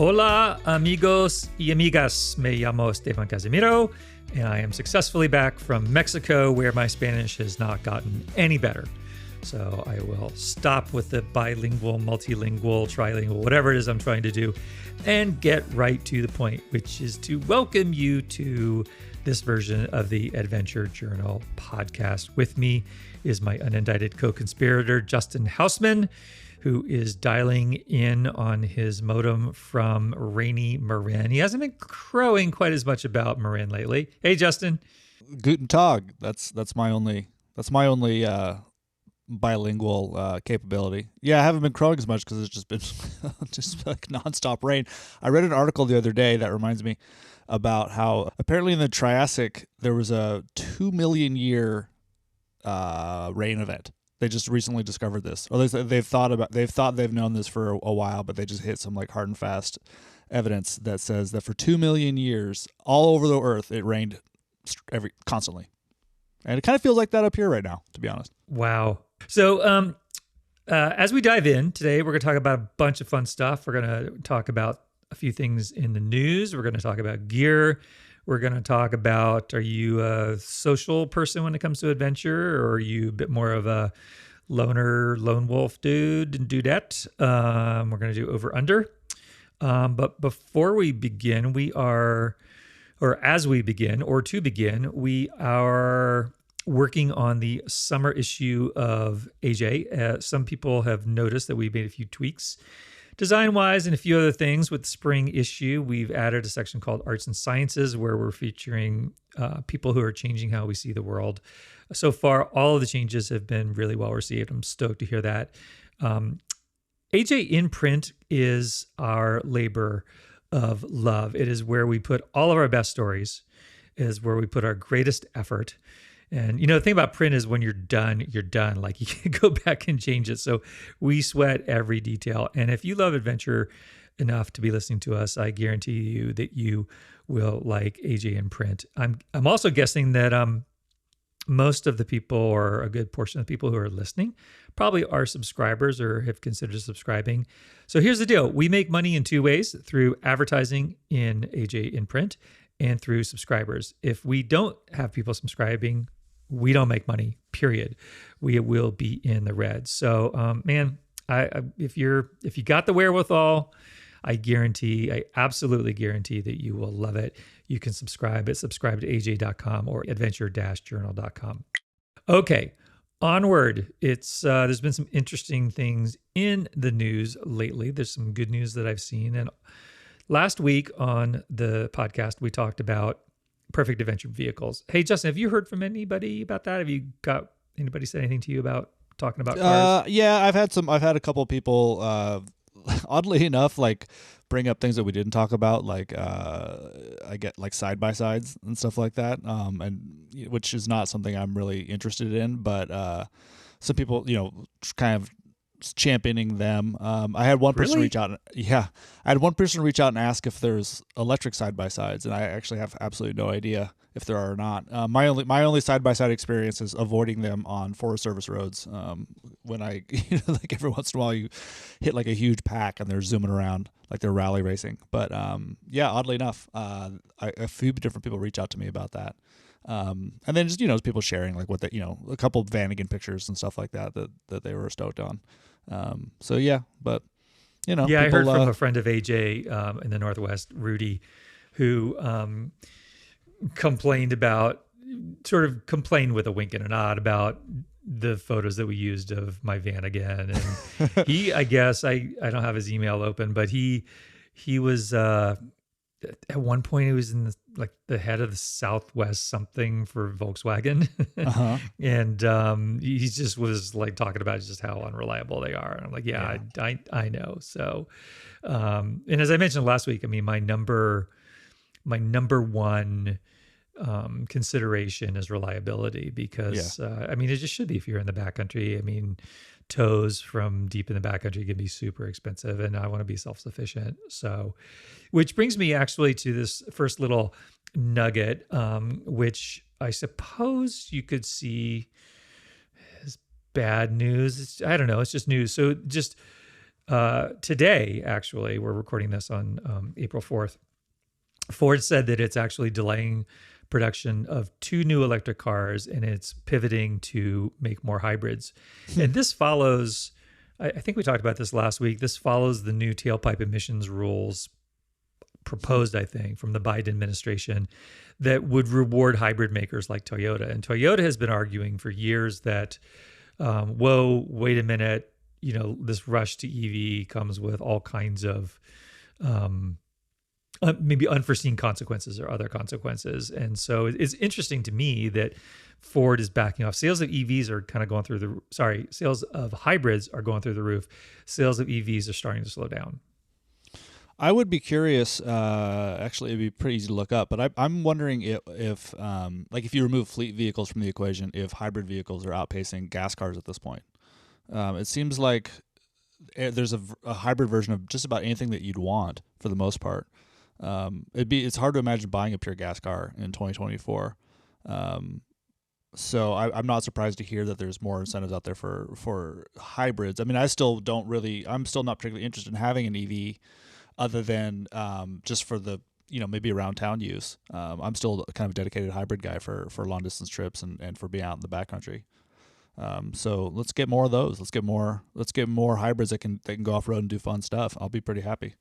Hola, amigos y amigas. Me llamo Stephen Casimiro, and I am successfully back from Mexico, where my Spanish has not gotten any better. So I will stop with the bilingual, multilingual, trilingual, whatever it is I'm trying to do, and get right to the point, which is to welcome you to this version of the Adventure Journal podcast. With me is my unindicted co-conspirator, Justin Hausman, who is dialing in on his modem from rainy Marin. He hasn't been crowing quite as much about Marin lately. Hey, Justin. Guten Tag. That's my only bilingual capability. Yeah, I haven't been crowing as much because it's just been just like nonstop rain. I read an article the other day that reminds me about how apparently in the Triassic there was a 2 million year rain event. They just recently discovered this, or they've thought they've known this for a while, but they just hit some like hard and fast evidence that says that for 2 million years, all over the Earth, it rained constantly, and it kind of feels like that up here right now, to be honest. Wow. So, as we dive in today, we're going to talk about a bunch of fun stuff. We're going to talk about a few things in the news. We're going to talk about gear. We're going to talk about, are you a social person when it comes to adventure, or are you a bit more of a lone wolf dude and dudette? We're going to do over under. But before we begin, we are working on the summer issue of AJ. Some people have noticed that we've made a few tweaks design-wise and a few other things. With the spring issue, we've added a section called Arts and Sciences, where we're featuring people who are changing how we see the world. So far, all of the changes have been really well received. I'm stoked to hear that. AJ in print is our labor of love. It is where we put all of our best stories. It is where we put our greatest effort. And, the thing about print is when you're done, you're done. Like, you can't go back and change it. So we sweat every detail. And if you love adventure enough to be listening to us, I guarantee you that you will like AJ in print. I'm also guessing that most of the people, or a good portion of the people who are listening, probably are subscribers or have considered subscribing. So here's the deal. We make money in two ways: through advertising in AJ in print and through subscribers. If we don't have people subscribing, we don't make money, period. We will be in the red. So, man, if you got the wherewithal, I absolutely guarantee that you will love it. You can subscribe at subscribe-to-aj.com or adventure-journal.com. Okay, onward. There's been some interesting things in the news lately. There's some good news that I've seen. And last week on the podcast, we talked about perfect adventure vehicles. Hey, Justin, have you heard from anybody about that? Have you got anybody say anything to you about talking about cars? Yeah, I've had a couple of people, oddly enough, like bring up things that we didn't talk about, like I get like side by sides and stuff like that, and which is not something I'm really interested in, but some people, kind of championing them. I had one person reach out. Yeah, I had one person reach out and ask if there's electric side by sides, and I actually have absolutely no idea if there are or not. My only side by side experience is avoiding them on Forest Service roads. When I like every once in a while you hit like a huge pack and they're zooming around like they're rally racing. But yeah, oddly enough, a few different people reach out to me about that. And then just people sharing like what a couple of Vanagon pictures and stuff like that they were stoked on. So yeah, but yeah, people, I heard from a friend of AJ in the Northwest, Rudy, who complained with a wink and a nod about the photos that we used of my Vanagon. And he, I guess, I don't have his email open, but he was at one point he was in the head of the Southwest something for Volkswagen. Uh-huh. And he just was like talking about just how unreliable they are. And I'm like, yeah. I know. So, and as I mentioned last week, I mean, my number one consideration is reliability, because I mean, it just should be if you're in the backcountry. I mean, tows from deep in the backcountry can be super expensive, and I want to be self-sufficient. So, which brings me actually to this first little nugget, which I suppose you could see as bad news. I don't know. It's just news. So just Today, actually, we're recording this on April 4th. Ford said that it's actually delaying production of 2 new electric cars and it's pivoting to make more hybrids. And this follows, I think we talked about this last week, this follows the new tailpipe emissions rules proposed, I think, from the Biden administration that would reward hybrid makers like Toyota. And Toyota has been arguing for years that, whoa, wait a minute, this rush to EV comes with all kinds of maybe unforeseen consequences or other consequences. And so it's interesting to me that Ford is backing off. Sales of EVs are kind of going through sales of hybrids are going through the roof. Sales of EVs are starting to slow down. I would be curious. Actually, it'd be pretty easy to look up, but I'm wondering if like if you remove fleet vehicles from the equation, if hybrid vehicles are outpacing gas cars at this point. It seems like there's a hybrid version of just about anything that you'd want for the most part. It's hard to imagine buying a pure gas car in 2024. So I'm not surprised to hear that there's more incentives out there for hybrids. I mean, I'm still not particularly interested in having an EV other than just for the, maybe around town use. I'm still kind of a dedicated hybrid guy for long distance trips and for being out in the backcountry. So let's get more of those. Let's get more hybrids that can go off road and do fun stuff. I'll be pretty happy.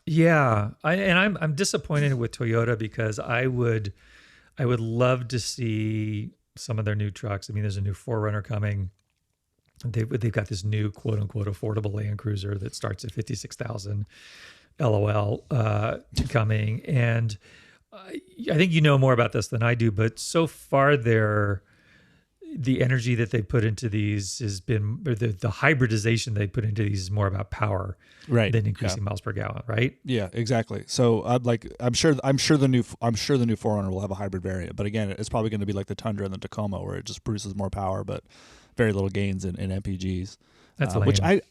Yeah, I'm disappointed with Toyota because I would love to see some of their new trucks. I mean, there's a new 4Runner coming. They've got this new quote unquote affordable Land Cruiser that starts at 56,000 LOL coming, and I think you know more about this than I do. But so far, the energy that they put into these has been, or the hybridization they put into these is more about power, right, than increasing miles per gallon, right? Yeah, exactly. So I'm sure the new 4Runner will have a hybrid variant, but again, it's probably going to be like the Tundra and the Tacoma, where it just produces more power, but very little gains in MPGs. That's lame. Which I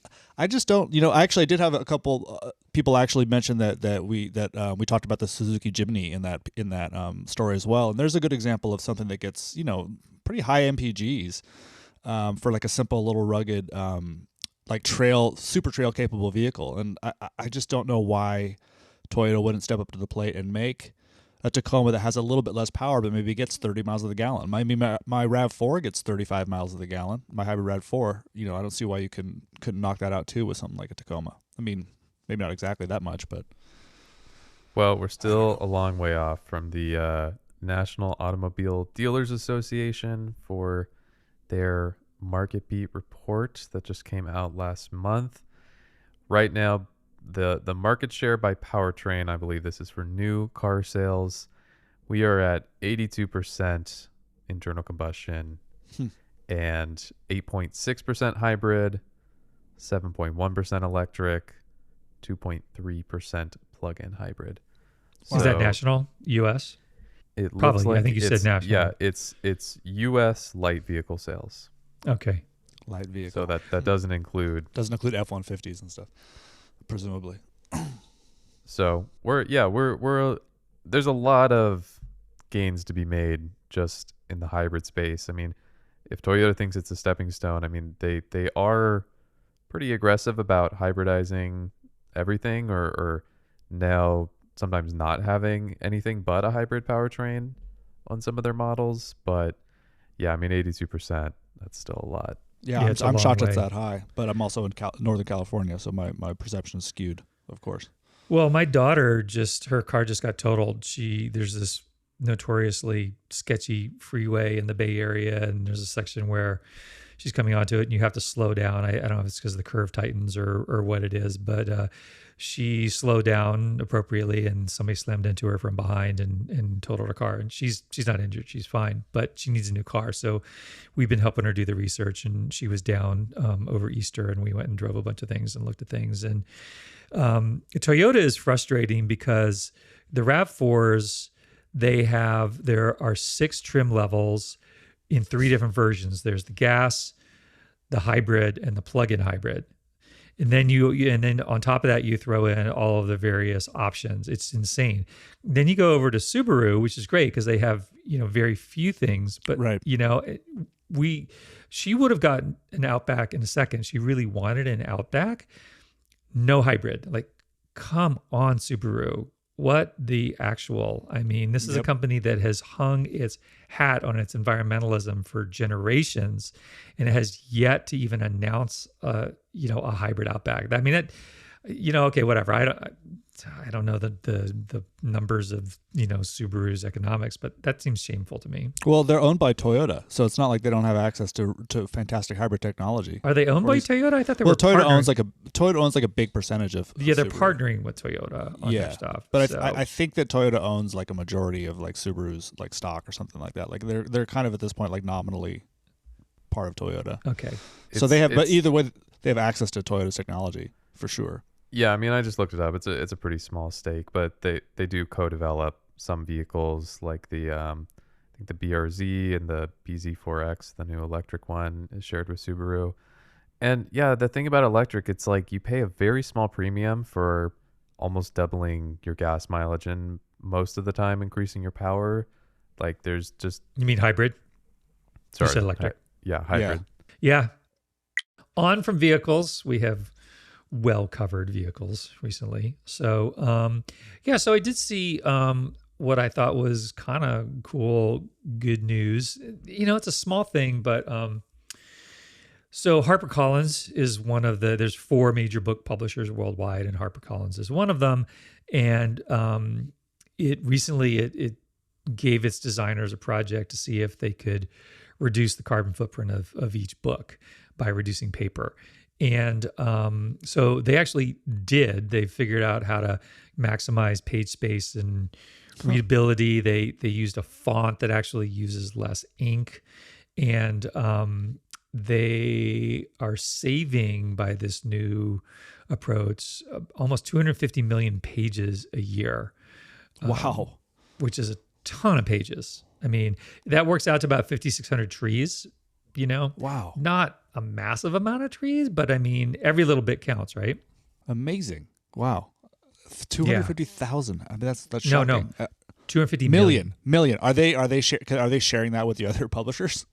just don't. I actually did have a couple people actually mention that we talked about the Suzuki Jimny in that story as well, and there's a good example of something that gets pretty high MPGs for like a simple little rugged like super trail capable vehicle, and I just don't know why Toyota wouldn't step up to the plate and make a Tacoma that has a little bit less power, but maybe gets 30 miles of the gallon. My RAV4 gets 35 miles of the gallon. My hybrid RAV4, I don't see why you couldn't knock that out too with something like a Tacoma. I mean, maybe not exactly that much, but. Well, we're still a long way off from the National Automobile Dealers Association for their Market Beat report that just came out last month. Right now, the market share by powertrain, I believe this is for new car sales, we are at 82% internal combustion and 8.6% hybrid, 7.1% electric, 2.3% plug-in hybrid. Wow. Is that national, U.S.? It Probably. Looks like I think you said national. Yeah, it's U.S. light vehicle sales. Okay. Light vehicle. So that doesn't include F-150s and stuff, presumably. So we're there's a lot of gains to be made just in the hybrid space. I mean, if Toyota thinks it's a stepping stone, I mean they are pretty aggressive about hybridizing everything or now sometimes not having anything but a hybrid powertrain on some of their models. But yeah, I mean 82%, that's still a lot. Yeah, I'm shocked it's that high, but I'm also in Northern California, so my perception is skewed, of course. Well, my daughter her car just got totaled. There's this notoriously sketchy freeway in the Bay Area, and there's a section where she's coming onto it and you have to slow down. I don't know if it's because the curve tightens or what it is, but she slowed down appropriately and somebody slammed into her from behind and totaled her car. And she's not injured. She's fine, but she needs a new car. So we've been helping her do the research, and she was down over Easter, and we went and drove a bunch of things and looked at things. And Toyota is frustrating because the RAV4s, there are 6 trim levels in 3 different versions. There's the gas, the hybrid, and the plug-in hybrid. And then on top of that, you throw in all of the various options. It's insane. Then you go over to Subaru, which is great because they have, very few things, but right. She would have gotten an Outback in a second. She really wanted an Outback. no hybrid. Like, come on, Subaru. What the actual? I mean, this is a company that has hung its hat on its environmentalism for generations, and it has yet to even announce, a hybrid Outback. I mean, okay, whatever. I don't know the numbers of Subaru's economics, but that seems shameful to me. Well, they're owned by Toyota, so it's not like they don't have access to fantastic hybrid technology. Are they owned by Toyota? I thought they were. Toyota owns like a big percentage of. Yeah, they're Subaru. partnering with Toyota on their stuff. But I think that Toyota owns like a majority of like Subaru's like stock or something like that. Like they're kind of at this point like nominally part of Toyota. Okay. So they have, but either way, they have access to Toyota's technology for sure. Yeah, I mean, I just looked it up. It's a pretty small stake, but they do co-develop some vehicles like the I think the BRZ and the BZ4X, the new electric one, is shared with Subaru. And yeah, the thing about electric, it's like you pay a very small premium for almost doubling your gas mileage and most of the time increasing your power. Like there's just... You mean hybrid? Sorry. You said electric. Yeah, hybrid. Yeah. On from vehicles, we have well-covered vehicles recently. So, so I did see what I thought was kind of cool, good news. It's a small thing, but so HarperCollins is one of there's 4 major book publishers worldwide, and HarperCollins is one of them. And it recently gave its designers a project to see if they could reduce the carbon footprint of each book by reducing paper. And so they actually did. They figured out how to maximize page space and readability. They used a font that actually uses less ink. And they are saving, by this new approach, almost 250 million pages a year. Wow. Which is a ton of pages. I mean, that works out to about 5,600 trees, Wow. Not a massive amount of trees, but I mean, every little bit counts, right? Amazing. Wow. 250,000. I mean, that's shocking. No. 250 million. Are they sharing that with the other publishers?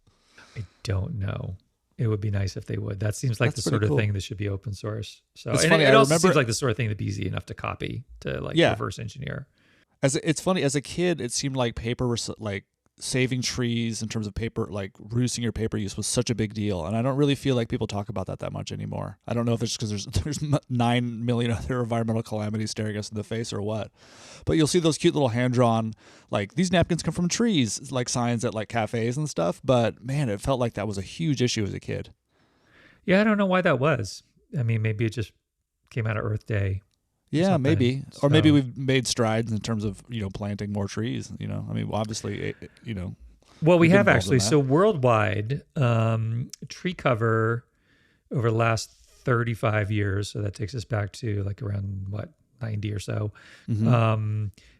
I don't know. It would be nice if they would. That seems like the sort of thing that should be open source. So it also seems like the sort of thing that'd be easy enough to copy, to reverse engineer. It's funny, as a kid, it seemed like paper was like saving trees in terms of paper, like reducing your paper use was such a big deal. And I don't really feel like people talk about that much anymore. I don't know if it's because there's 9 million other environmental calamities staring us in the face or what. But you'll see those cute little hand-drawn, like, these napkins come from trees, like signs at like cafes and stuff. But man, it felt like that was a huge issue as a kid. Yeah, I don't know why that was. I mean, maybe it just came out of Earth Day. Yeah, maybe. Or maybe we've made strides in terms of, planting more trees, I mean, obviously, Well, we have actually. So worldwide, tree cover over the last 35 years, so that takes us back to like around, 90 or so,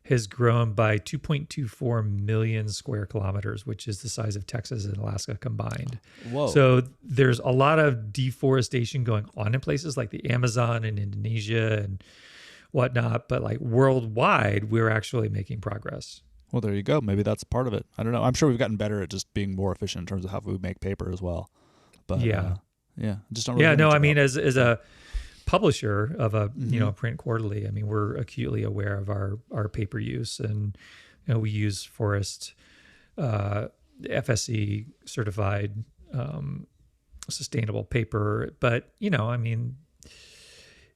has grown by 2.24 million square kilometers, which is the size of Texas and Alaska combined. Whoa. So there's a lot of deforestation going on in places like the Amazon and Indonesia and whatnot, but like worldwide, we're actually making progress. Well, there you go. Maybe that's part of it. I don't know. I'm sure we've gotten better at just being more efficient in terms of how we make paper as well. But just don't really I mean, as a publisher of a print quarterly, I mean, we're acutely aware of our paper use, and we use Forest FSC certified sustainable paper. But I mean,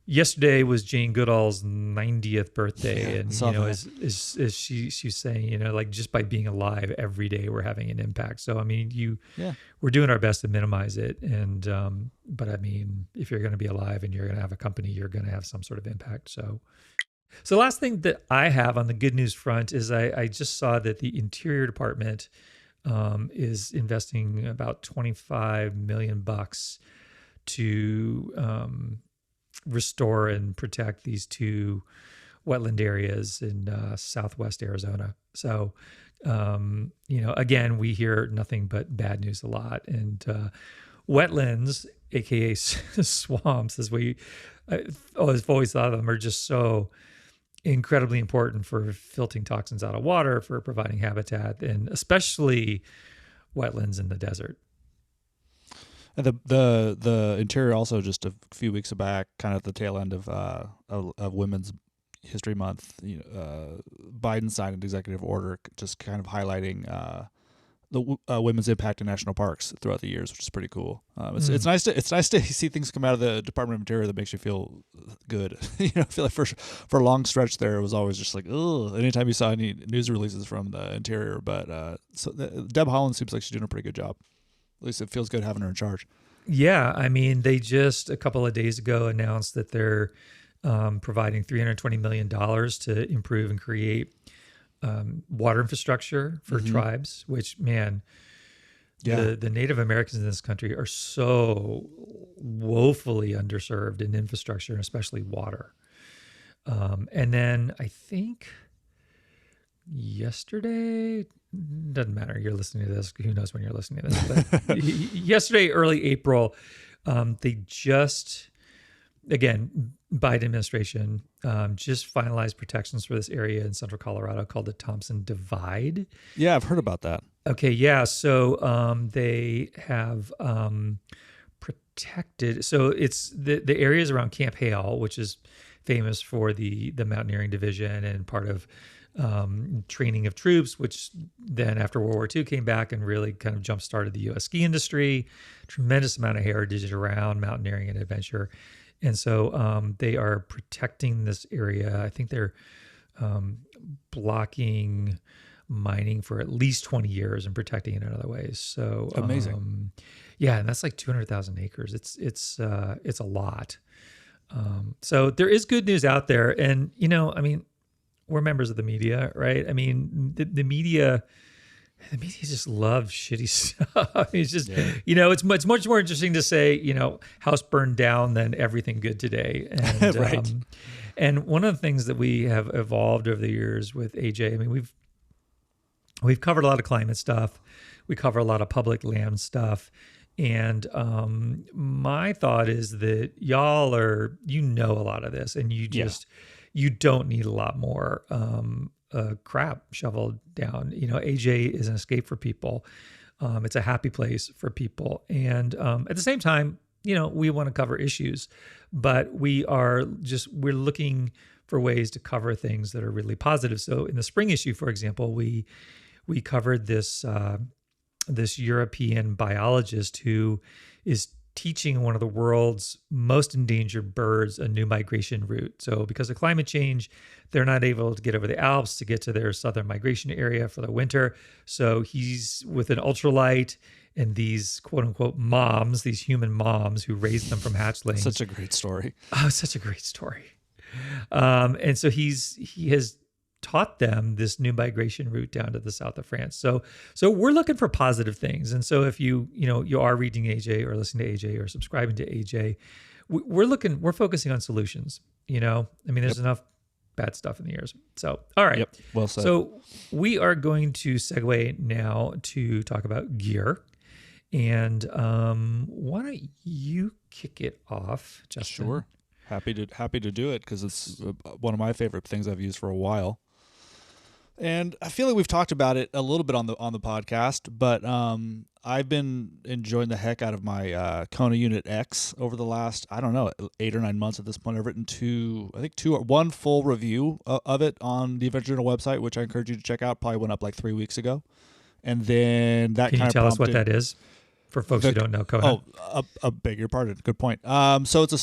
yesterday was Jane Goodall's 90th birthday, and as she's saying, like, just by being alive every day, we're having an impact. So I mean, we're doing our best to minimize it, and but I mean, if you're going to be alive and you're going to have a company, you're going to have some sort of impact. So the last thing that I have on the good news front is I just saw that the Interior Department is investing about $25 million to restore and protect these 2 wetland areas in southwest Arizona. So, again, we hear nothing but bad news a lot. And wetlands, aka swamps, as I've always thought of them, are just so incredibly important for filtering toxins out of water, for providing habitat, and especially wetlands in the desert. And the interior also, just a few weeks back, kind of at the tail end of Women's History Month, Biden signed an executive order just kind of highlighting the women's impact in national parks throughout the years, which is pretty cool. It's nice to see things come out of the Department of Interior that makes you feel good. I feel like for a long stretch there, it was always just like, ugh, anytime you saw any news releases from the Interior. But Deb Haaland seems like she's doing a pretty good job. At least it feels good having her in charge. Yeah, I mean, they just a couple of days ago announced that they're providing $320 million to improve and create water infrastructure for tribes, which, man, the Native Americans in this country are so woefully underserved in infrastructure, and especially water. And then I think yesterday, doesn't matter, you're listening to this, who knows when you're listening to this, but yesterday, early April, they just, again, Biden administration just finalized protections for this area in central Colorado called the Thompson Divide. Yeah, I've heard about that. Okay, yeah. So they have protected. So it's the areas around Camp Hale, which is famous for the mountaineering division and part of training of troops, which then after World War II came back and really kind of jump started the U.S. ski industry. Tremendous amount of heritage around mountaineering and adventure. And so they are protecting this area. I think they're blocking mining for at least 20 years and protecting it in other ways. So amazing. Yeah, and that's like 200,000 acres. It's a lot. So there is good news out there. And, I mean, we're members of the media, right? I mean, the media just loves shitty stuff. It's just, it's much more interesting to say, house burned down than everything good today. And, right. And one of the things that we have evolved over the years with AJ, I mean, we've covered a lot of climate stuff. We cover a lot of public land stuff. And my thought is that y'all are, a lot of this, and you don't need a lot more crap shoveled down. AJ is an escape for people. It's a happy place for people. And at the same time, we want to cover issues, but we're looking for ways to cover things that are really positive. So in the spring issue, for example, we covered this European biologist who is teaching one of the world's most endangered birds a new migration route. So because of climate change, they're not able to get over the Alps to get to their southern migration area for the winter. So he's with an ultralight and these quote unquote moms, these human moms who raise them from hatchlings. Such a great story. Oh, such a great story. And so he has taught them this new migration route down to the south of France. So we're looking for positive things. And so if you are reading AJ or listening to AJ or subscribing to AJ, we're focusing on solutions. I mean, there's enough bad stuff in the air. So, all right. Yep. Well said. So we are going to segue now to talk about gear. And why don't you kick it off, Justin? Sure. Happy to do it because it's one of my favorite things I've used for a while. And I feel like we've talked about it a little bit on the podcast, but I've been enjoying the heck out of my Kona Unit X over the last, 8 or 9 months at this point. I've written one full review of it on the Adventure Journal website, which I encourage you to check out. Probably went up like 3 weeks ago. And then that Can you tell us what that is for folks who don't know Kona? Oh, I beg your pardon. Good point. So it's a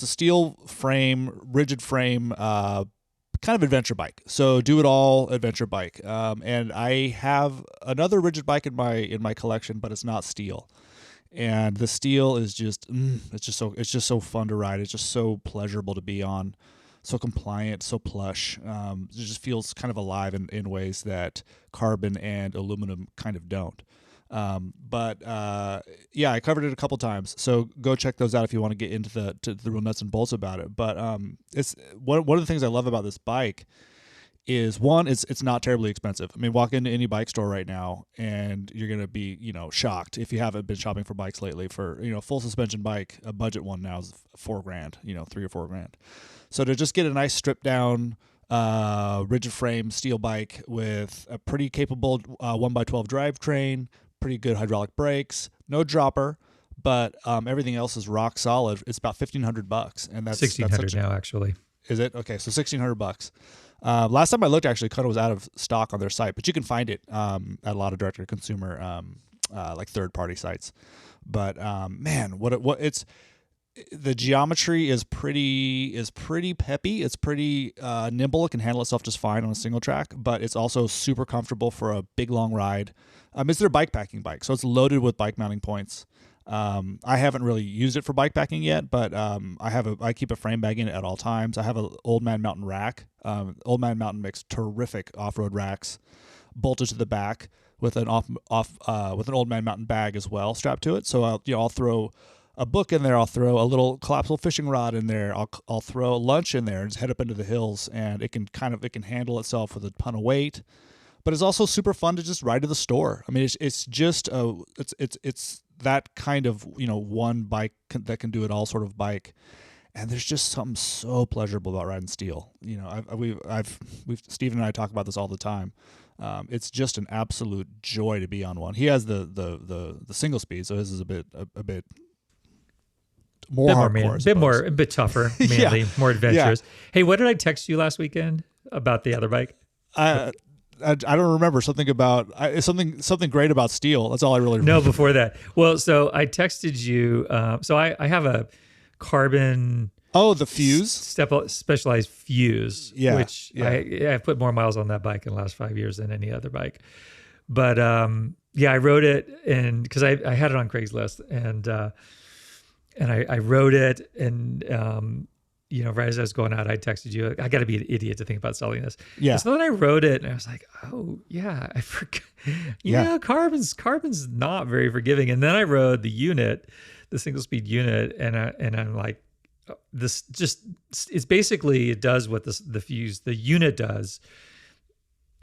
steel frame, rigid frame, kind of adventure bike. So do it all adventure bike. And I have another rigid bike in my collection, but it's not steel. And the steel is just it's just so fun to ride. It's just so pleasurable to be on. So compliant, so plush. It just feels kind of alive in ways that carbon and aluminum kind of don't. Yeah, I covered it a couple times, so go check those out if you want to get into the real nuts and bolts about it. But it's one of the things I love about this bike is one, it's not terribly expensive. I mean, walk into any bike store right now and you're gonna be shocked if you haven't been shopping for bikes lately. For full suspension bike, a budget one now is $4,000, $3,000 or $4,000. So to just get a nice stripped down rigid frame steel bike with a pretty capable 1x12 drivetrain, pretty good hydraulic brakes, no dropper, but everything else is rock solid. It's about $1,500, and that's 1,600 such now, actually. Is it okay? So $1,600. Last time I looked, actually, Kona was out of stock on their site, but you can find it at a lot of direct-to-consumer, like third-party sites. But man, what it's the geometry is pretty peppy. It's pretty nimble. It can handle itself just fine on a single track, but it's also super comfortable for a big long ride. It's their bike packing bike, so it's loaded with bike mounting points. I haven't really used it for bike packing yet, but I keep a frame bag in it at all times. I have an Old Man Mountain rack. Old Man Mountain makes terrific off-road racks, bolted to the back with an with an Old Man Mountain bag as well strapped to it. So I'll throw a book in there. I'll throw a little collapsible fishing rod in there. I'll throw lunch in there and just head up into the hills, and it can handle itself with a ton of weight. But it's also super fun to just ride to the store. I mean, it's just it's that kind of one bike that can do it all sort of bike, and there's just something so pleasurable about riding steel. Stephen and I talk about this all the time. It's just an absolute joy to be on one. He has the single speed, so his is a bit more hardcore, a bit tougher, manly, more adventurous. Yeah. Hey, what did I text you last weekend about the other bike? I don't remember something about something great about steel. That's all I really remember. No, before that. Well, so I texted you. So I have a carbon. Oh, the Fuse? Specialized Fuse. Yeah. Which I've put more miles on that bike in the last 5 years than any other bike. But I wrote it because I had it on Craigslist and I wrote it and. Right as I was going out, I texted you, I got to be an idiot to think about selling this. Yeah. So then I wrote it and I was like, oh yeah, I forgot. Carbon's not very forgiving. And then I rode the unit, the single speed unit. And I'm like, this just, it's basically, it does what the Fuse, the unit does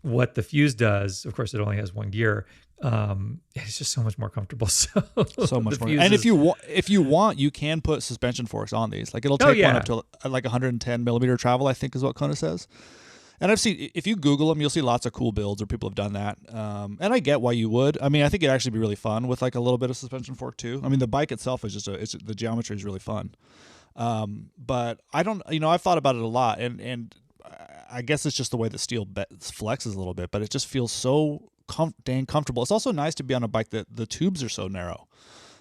what the Fuse does. Of course, it only has one gear. It's just so much more comfortable. So much more. And if you want, you can put suspension forks on these. Like it'll take one up to like 110 millimeter travel, I think is what Kona says. And I've seen, if you Google them, you'll see lots of cool builds where people have done that. And I get why you would. I mean, I think it'd actually be really fun with like a little bit of suspension fork too. I mean, the bike itself is just the geometry is really fun. But I don't, I've thought about it a lot, and I guess it's just the way the steel flexes a little bit, but it just feels so dang comfortable. It's also nice to be on a bike that the tubes are so narrow.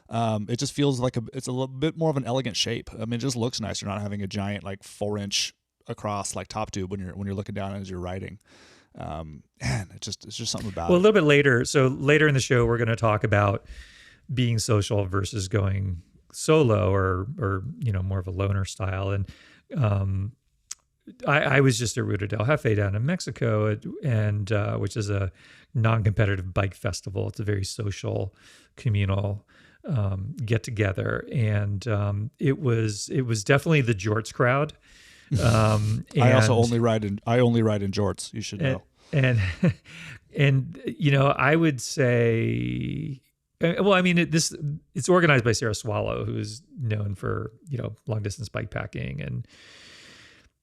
It just feels like it's a little bit more of an elegant shape. I mean, it just looks nice. You're not having a giant like 4-inch across like top tube when you're looking down as you're riding. Man, it's just something about it. Well, a little bit later. So later in the show, we're going to talk about being social versus going solo or more of a loner style. And I was just at Rute Del Jefe down in Mexico, and which is a non-competitive bike festival. It's a very social, communal get together, and it was definitely the jorts crowd. I only ride in jorts. You should know. And I would say, well, I mean, it's organized by Sarah Swallow, who is known for long distance bike packing, and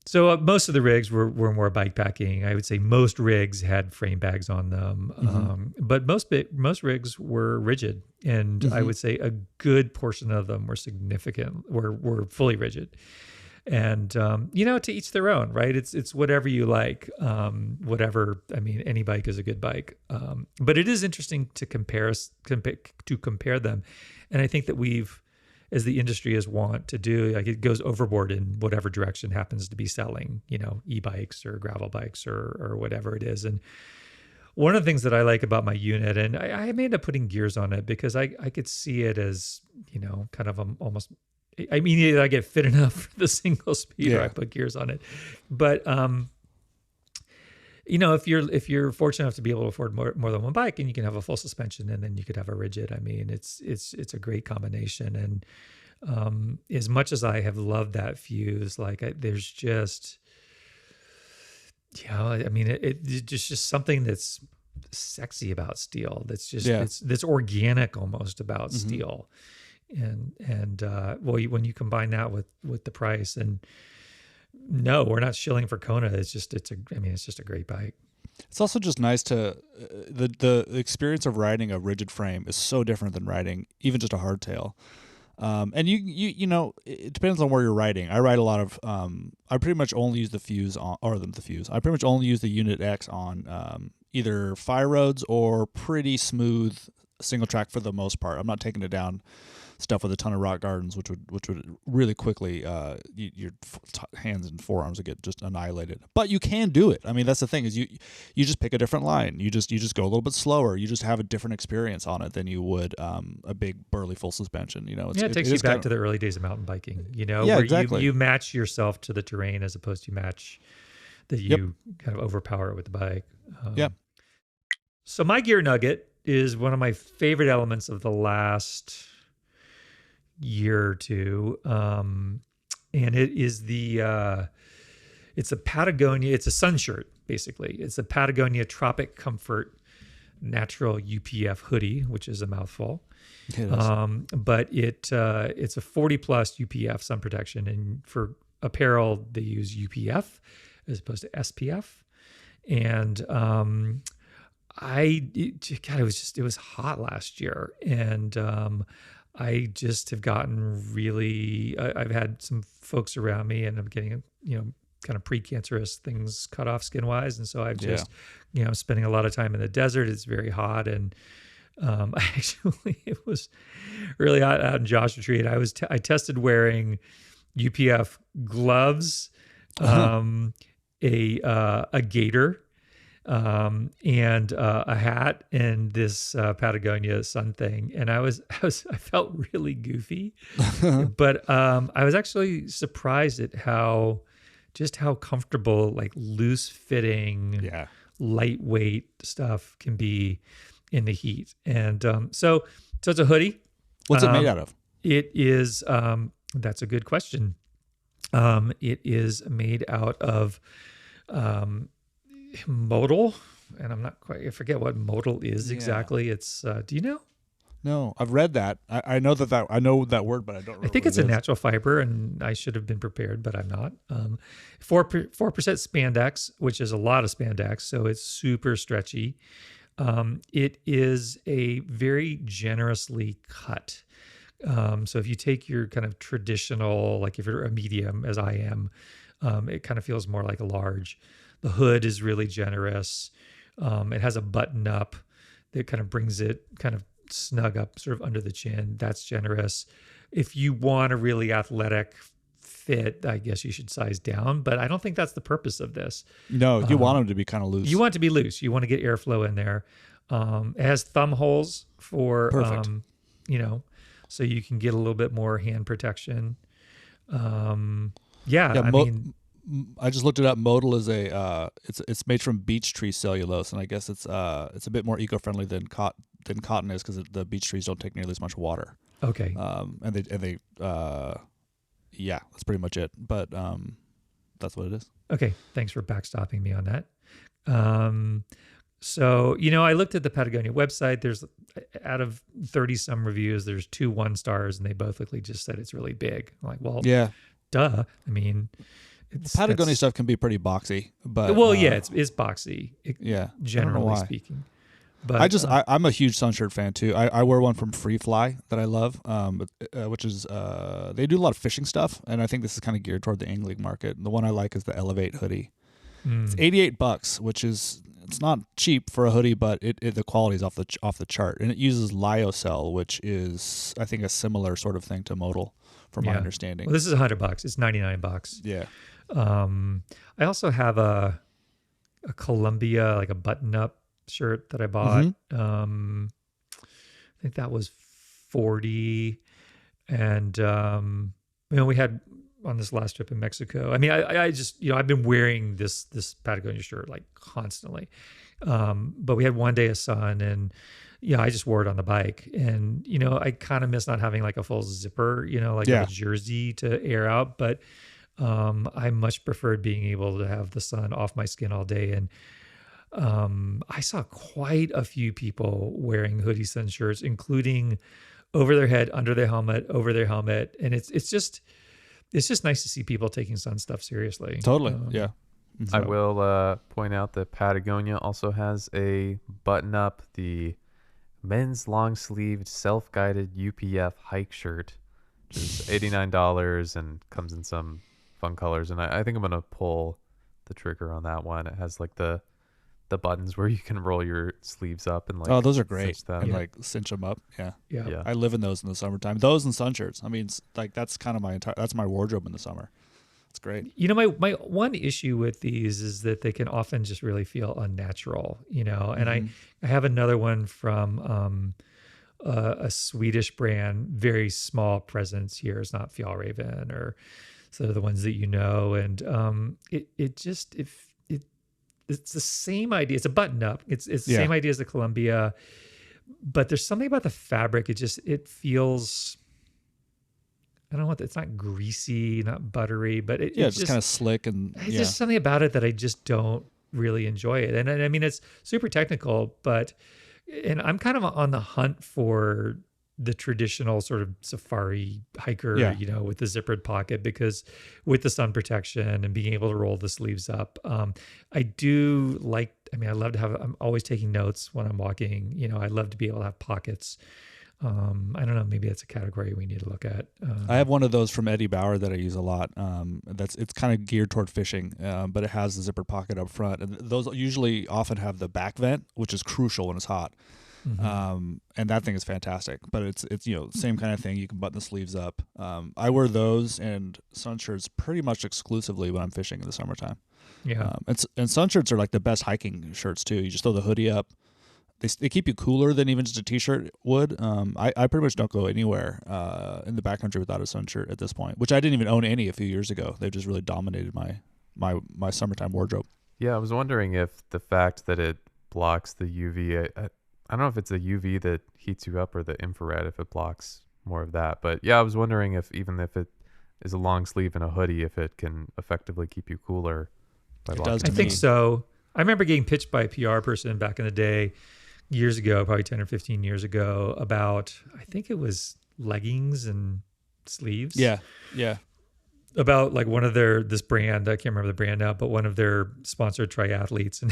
so most of the rigs were more bike packing. I would say most rigs had frame bags on them, but most rigs were rigid, and I would say a good portion of them were fully rigid. And to each their own, right? It's whatever you like. Whatever. I mean, any bike is a good bike, but it is interesting to compare them, and I think that as the industry is wont to do, like it goes overboard in whatever direction happens to be selling, e-bikes or gravel bikes or whatever it is. And one of the things that I like about my unit, and I may end up putting gears on it because I could see it as, kind of almost, I mean, either I get fit enough for the single speed or I put gears on it. But, if you're fortunate enough to be able to afford more than one bike, and you can have a full suspension and then you could have a rigid, I mean, it's a great combination. And as much as I have loved that Fuse, there's just, I mean, it's just something that's sexy about steel. That's just, that's organic almost about steel. And when you combine that with the price, and no, we're not shilling for Kona. It's just a great bike. It's also just nice to the experience of riding a rigid frame is so different than riding even just a hardtail. And you know, it depends on where you're riding. I ride a lot of I pretty much only use the Phews on, or the Phews. I pretty much only use the Unit X on either fire roads or pretty smooth single track for the most part. I'm not taking it down stuff with a ton of rock gardens, which would really quickly your hands and forearms would get just annihilated. But you can do it. I mean, that's the thing, is you just pick a different line. You just go a little bit slower. You just have a different experience on it than you would a big burly full suspension. You know, it takes you back to the early days of mountain biking. You know, yeah, where exactly. you match yourself to the terrain as opposed to match that you kind of overpower it with the bike. Yep. So my gear nugget is one of my favorite elements of the last year or two, and it is it's a Patagonia. It's a sun shirt, basically. It's a Patagonia Tropic Comfort Natural UPF hoodie, which is a mouthful. But it's a 40 plus UPF sun protection, and for apparel they use UPF as opposed to SPF. And it was hot last year, and I just have gotten really, I've had some folks around me and I'm getting, kind of precancerous things cut off skin wise. And so I've just, I'm spending a lot of time in the desert. It's very hot. And it was really hot out in Joshua Tree. And I tested wearing UPF gloves, a gaiter, and a hat, and this Patagonia sun thing, and I felt really goofy, but I was actually surprised at how comfortable, like loose fitting, lightweight stuff can be in the heat. And so it's a hoodie. What's it made out of? It is that's a good question. It is made out of modal, and I forget what modal is exactly. It's do you know? No, I've read that. I know I know that word, but I don't remember. I think it's a natural fiber, and I should have been prepared, but I'm not. 4% spandex, which is a lot of spandex, so it's super stretchy. It is a very generously cut. So if you take your kind of traditional, like if you're a medium, as I am, it kind of feels more like a large. The hood is really generous. It has a button up that kind of brings it kind of snug up sort of under the chin. That's generous. If you want a really athletic fit, I guess you should size down, but I don't think that's the purpose of this. No, you want them to be kind of loose. You want it to be loose. You want to get airflow in there. It has thumb holes for, perfect. So you can get a little bit more hand protection. I just looked it up. Modal is it's made from beech tree cellulose, and I guess it's a bit more eco-friendly than cotton is, because the beech trees don't take nearly as much water. Okay. That's pretty much it. But that's what it is. Okay, thanks for backstopping me on that. So I looked at the Patagonia website. There's, out of 30 some reviews, there's 2 1-stars, and they both just said it's really big. I'm like, well, yeah, duh. I mean, Patagonia stuff can be pretty boxy, but it's boxy. Generally speaking. But I'm a huge Sunshird fan too. I wear one from Free Fly that I love, which is they do a lot of fishing stuff, and I think this is kind of geared toward the angling market. The one I like is the Elevate hoodie. It's $88, which is, it's not cheap for a hoodie, but the quality is off the chart, and it uses lyocell, which is, I think, a similar sort of thing to modal, from my understanding. Well, this is $100. It's $99. Yeah. I also have a Columbia, like a button-up shirt that I bought. I think that was $40, and we had on this last trip in Mexico. I mean, I just I've been wearing this Patagonia shirt like constantly, but we had one day of sun, and I just wore it on the bike, and I kind of miss not having like a full zipper, a jersey to air out, but I much preferred being able to have the sun off my skin all day. And I saw quite a few people wearing hoodie sun shirts, including over their head, under their helmet, over their helmet. And it's just nice to see people taking sun stuff seriously. Totally. Yeah. I will point out that Patagonia also has a button-up, the men's long-sleeved self-guided UPF hike shirt, which is $89 and comes in some fun colors. And I think I'm gonna pull the trigger on that one. It has like the buttons where you can roll your sleeves up and like. Oh, those are great. cinch them. And like cinch them up. Yeah. Yeah. I live in those in the summertime. Those and sun shirts. I mean, like that's kind of that's my wardrobe in the summer. It's great. You know, my one issue with these is that they can often just really feel unnatural, you know, and I have another one from a Swedish brand, very small presence here. It's not Fjallraven or so the ones that you know. And it's the same idea. It's a button up. It's the same idea as the Columbia, but there's something about the fabric. It feels, I don't know what, it's not greasy, not buttery, but it's just kind of slick and it's just something about it that I just don't really enjoy it. And I mean, it's super technical, and I'm kind of on the hunt for the traditional sort of safari hiker, you know, with the zippered pocket, because with the sun protection and being able to roll the sleeves up, I do like, I mean, I love to have, I'm always taking notes when I'm walking, you know, I love to be able to have pockets. I don't know, maybe that's a category we need to look at. I have one of those from Eddie Bauer that I use a lot. It's kind of geared toward fishing, but it has the zippered pocket up front. And those usually often have the back vent, which is crucial when it's hot. And that thing is fantastic, but it's you know, same kind of thing. You can button the sleeves up. I wear those and sun shirts pretty much exclusively when I'm fishing in the summertime. Yeah. And sun shirts are like the best hiking shirts too. You just throw the hoodie up. They keep you cooler than even just a t-shirt would. I pretty much don't go anywhere in the backcountry without a sun shirt at this point, which I didn't even own any a few years ago. They've just really dominated my summertime wardrobe. Yeah, I was wondering if the fact that it blocks the UV, I don't know if it's the UV that heats you up or the infrared, if it blocks more of that. But yeah, I was wondering if even if it is a long sleeve and a hoodie, if it can effectively keep you cooler. By It does I think so. I remember getting pitched by a PR person back in the day, years ago, probably 10 or 15 years ago, about, I think it was leggings and sleeves. Yeah. About like one of this brand, I can't remember the brand now, but one of their sponsored triathletes, and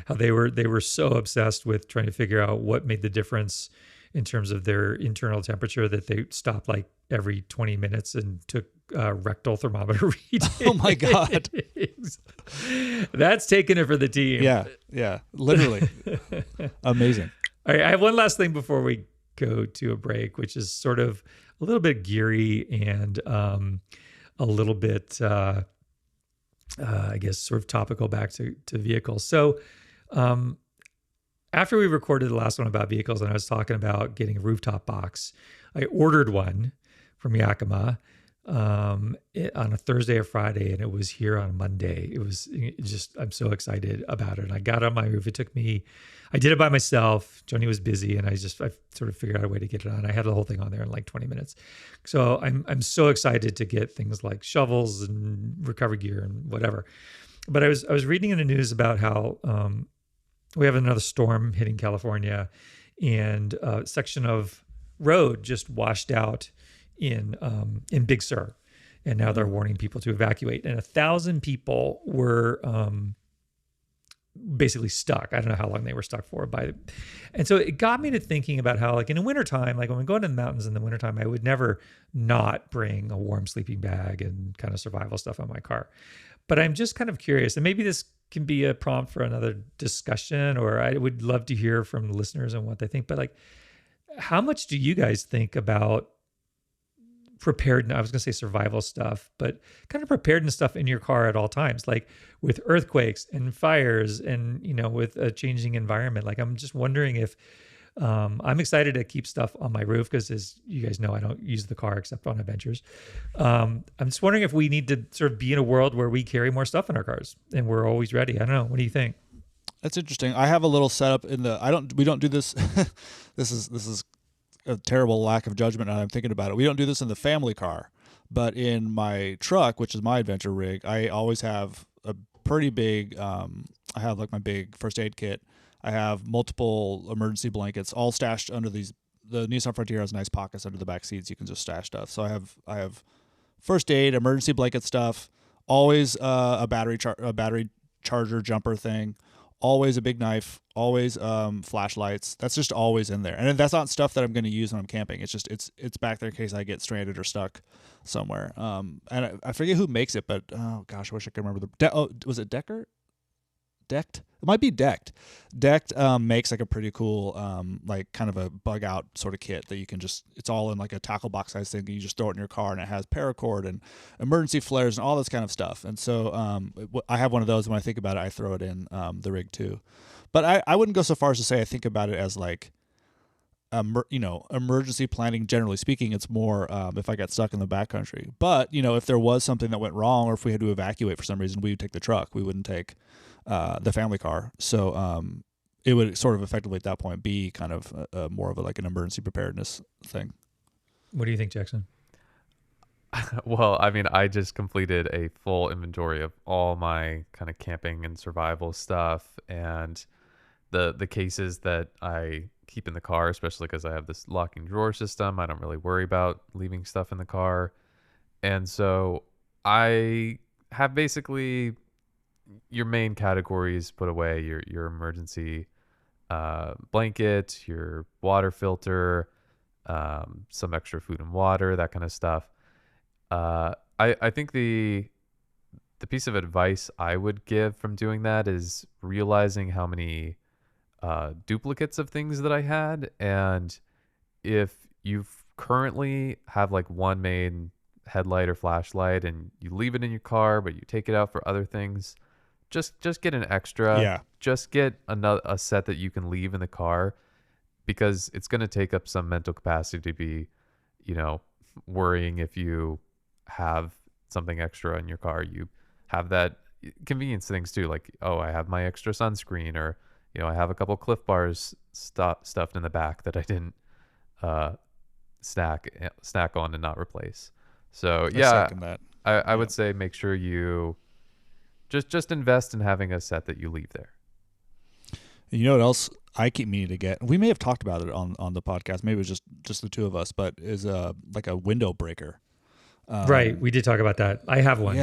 how they were so obsessed with trying to figure out what made the difference in terms of their internal temperature that they stopped like every 20 minutes and took rectal thermometer readings. Oh my God. That's taking it for the team. Yeah, literally. Amazing. All right, I have one last thing before we go to a break, which is sort of a little bit geary and a little bit, I guess, sort of topical back to vehicles. So after we recorded the last one about vehicles and I was talking about getting a rooftop box, I ordered one from Yakima on a Thursday or Friday, and it was here on Monday. It was just, I'm so excited about it. And I got on my roof. It took me, I did it by myself. Joni was busy, and I sort of figured out a way to get it on. I had the whole thing on there in like 20 minutes. So I'm so excited to get things like shovels and recovery gear and whatever. But I was reading in the news about how we have another storm hitting California, and a section of road just washed out in Big Sur, and now they're warning people to evacuate. And 1,000 people were basically stuck. I don't know how long they were stuck for. And so it got me to thinking about how, like in the wintertime, like when we go into the mountains in the wintertime, I would never not bring a warm sleeping bag and kind of survival stuff on my car. But I'm just kind of curious, and maybe this can be a prompt for another discussion, or I would love to hear from the listeners and what they think. But like, how much do you guys think about preparedness? I was going to say survival stuff, but kind of preparedness stuff in your car at all times, like with earthquakes and fires and, you know, with a changing environment. Like, I'm just wondering if I'm excited to keep stuff on my roof because, as you guys know, I don't use the car except on adventures. I'm just wondering if we need to sort of be in a world where we carry more stuff in our cars and we're always ready. I don't know. What do you think? That's interesting. I have a little setup in we don't do this. This is a terrible lack of judgment now I'm thinking about it. We don't do this in the family car, but in my truck, which is my adventure rig, I always have a pretty big, I have like my big first aid kit. I have multiple emergency blankets all stashed under the Nissan Frontier has nice pockets under the back seats. You can just stash stuff. So I have first aid, emergency blanket stuff, always a battery charger jumper thing, always a big knife, always flashlights. That's just always in there. And that's not stuff that I'm going to use when I'm camping. It's just it's back there in case I get stranded or stuck somewhere. And I forget who makes it, but oh gosh, I wish I could remember was it Decker? Decked? It might be Decked. Decked makes like a pretty cool like kind of a bug out sort of kit that you can just, it's all in like a tackle box size thing. You just throw it in your car and it has paracord and emergency flares and all this kind of stuff. And so I have one of those. When I think about it, I throw it in the rig too. But I wouldn't go so far as to say I think about it as like emergency planning. Generally speaking, it's more if I got stuck in the backcountry. But if there was something that went wrong, or if we had to evacuate for some reason, we would take the truck. We wouldn't take the family car. So it would sort of effectively at that point be kind of more of like an emergency preparedness thing. What do you think, Jackson? Well, I mean, I just completed a full inventory of all my kind of camping and survival stuff, and the cases that I keep in the car, especially because I have this locking drawer system. I don't really worry about leaving stuff in the car. And so I have basically your main categories put away: your emergency blanket, your water filter, some extra food and water, that kind of stuff. I think the piece of advice I would give from doing that is realizing how many duplicates of things that I had. And if you currently have like one main headlight or flashlight and you leave it in your car, but you take it out for other things, just get an extra. Yeah. Just get a set that you can leave in the car, because it's going to take up some mental capacity to be, worrying if you have something extra in your car. You have that convenience things too, like, oh, I have my extra sunscreen, or I have a couple Cliff Bars stuffed in the back that I didn't snack on and not replace. So I would say make sure you just invest in having a set that you leave there. You know what else I keep meaning to get? We may have talked about it on the podcast. Maybe it was just the two of us, but is like a window breaker. Right, we did talk about that. I have one.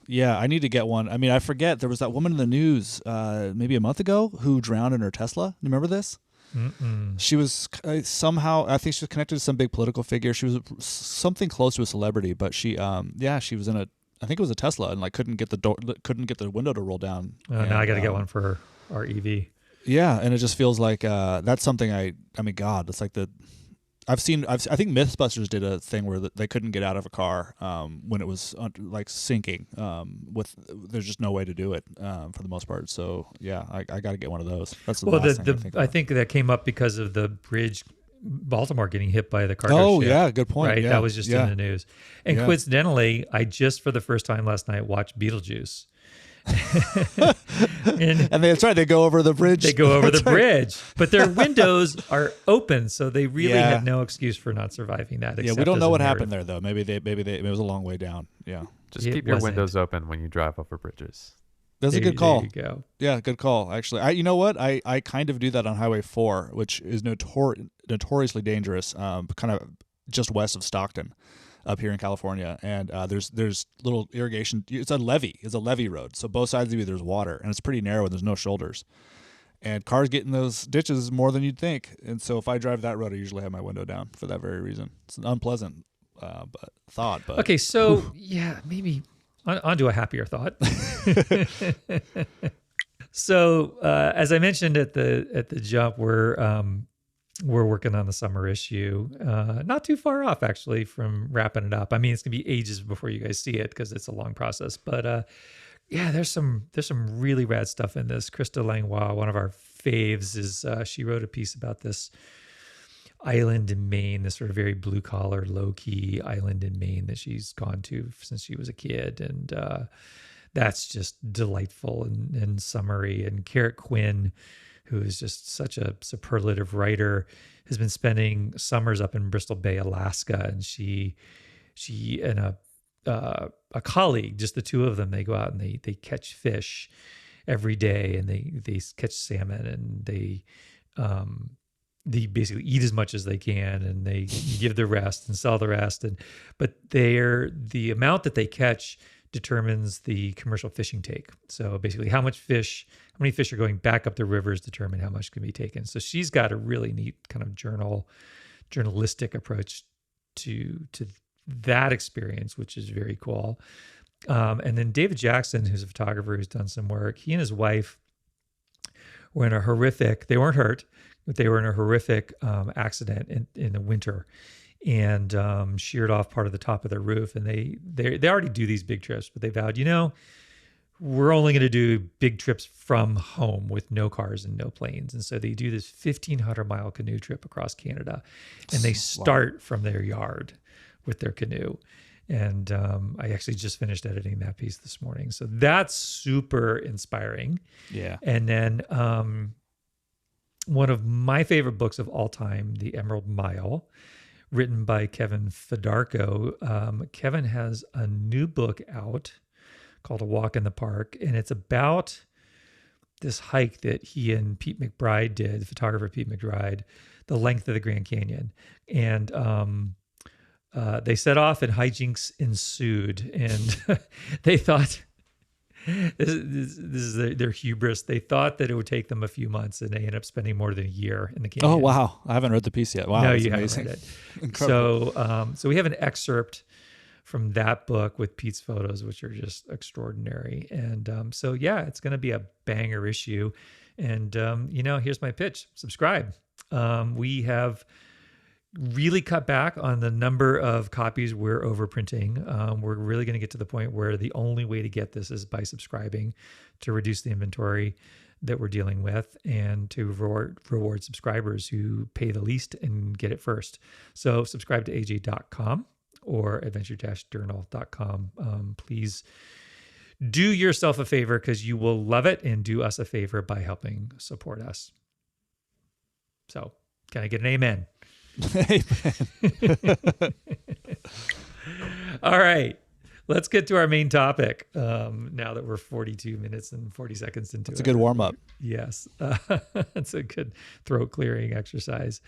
Yeah, I need to get one. I mean, I forget, there was that woman in the news maybe a month ago who drowned in her Tesla. You remember this? Mm-mm. She was somehow, I think she was connected to some big political figure. She was something close to a celebrity, but she was in I think it was a Tesla, and like couldn't get the window to roll down. Now I got to get one for our EV. Yeah, and it just feels like that's something I mean, God, it's like I think Mythbusters did a thing where they couldn't get out of a car when it was like sinking. There's just no way to do it for the most part. So yeah, I got to get one of those. That's the last thing I think that came up because of the bridge, Baltimore getting hit by the cargo ship. Yeah, good point. Right, yeah. that was just in the news. And coincidentally, I just for the first time last night watched Beetlejuice. and that's right, they go over the bridge. They go over the bridge, but their windows are open, so they really had no excuse for not surviving that. Yeah, we don't know what happened there though. Maybe it was a long way down. Yeah, just keep your windows open when you drive over bridges. That's a good call. There you go. Yeah, good call. Actually, you know what? I kind of do that on Highway 4, which is notoriously dangerous. Kind of just west of Stockton, up here in California, and there's little irrigation. It's a levee road, so both sides of you there's water, and it's pretty narrow and there's no shoulders, and cars get in those ditches more than you'd think. And so if I drive that road, I usually have my window down for that very reason. It's an unpleasant thought. But okay, so maybe on to a happier thought. So as I mentioned at the jump, we're working on the summer issue, not too far off actually from wrapping it up. I mean, it's gonna be ages before you guys see it because it's a long process. But there's some really rad stuff in this. Krista Langlois, one of our faves, is she wrote a piece about this island in Maine, this sort of very blue collar, low key island in Maine that she's gone to since she was a kid, and that's just delightful and summery. And Carrot Quinn, who is just such a superlative writer, has been spending summers up in Bristol Bay, Alaska. And she and a colleague, just the two of them, they go out and they catch fish every day, and they catch salmon, and they basically eat as much as they can, and they give the rest and sell the rest. But the amount that they catch determines the commercial fishing take. So basically how many fish are going back up the rivers determine how much can be taken. So she's got a really neat kind of journalistic approach to that experience, which is very cool. And then David Jackson, who's a photographer who's done some work, he and his wife were in a horrific, they weren't hurt, but they were in a horrific accident in the winter, and sheared off part of the top of their roof. And they already do these big trips, but they vowed, we're only going to do big trips from home with no cars and no planes. And so they do this 1,500-mile canoe trip across Canada, and they start from their yard with their canoe. And I actually just finished editing that piece this morning. So that's super inspiring. Yeah. And then one of my favorite books of all time, The Emerald Mile, written by Kevin Fedarko. Kevin has a new book out called A Walk in the Park, and it's about this hike that he and Pete McBride did, the photographer Pete McBride, the length of the Grand Canyon. And they set off and hijinks ensued, and they thought, this is their hubris. They thought that it would take them a few months, and they ended up spending more than a year in the canyon. Oh, wow. I haven't read the piece yet. Wow. No, that's you amazing. haven't read it. Incredible. So we have an excerpt from that book with Pete's photos, which are just extraordinary. And so, yeah, it's going to be a banger issue. And, here's my pitch. Subscribe. We have really cut back on the number of copies we're overprinting. We're really going to get to the point where the only way to get this is by subscribing, to reduce the inventory that we're dealing with, and to reward subscribers who pay the least and get it first. So subscribe to aj.com or adventure-journal.com. Please do yourself a favor, because you will love it, and do us a favor by helping support us. So can I get an amen? Amen. All right, let's get to our main topic. Now that we're 42 minutes and 40 seconds into it. It's a good warm up. Yes. It's a good throat clearing exercise.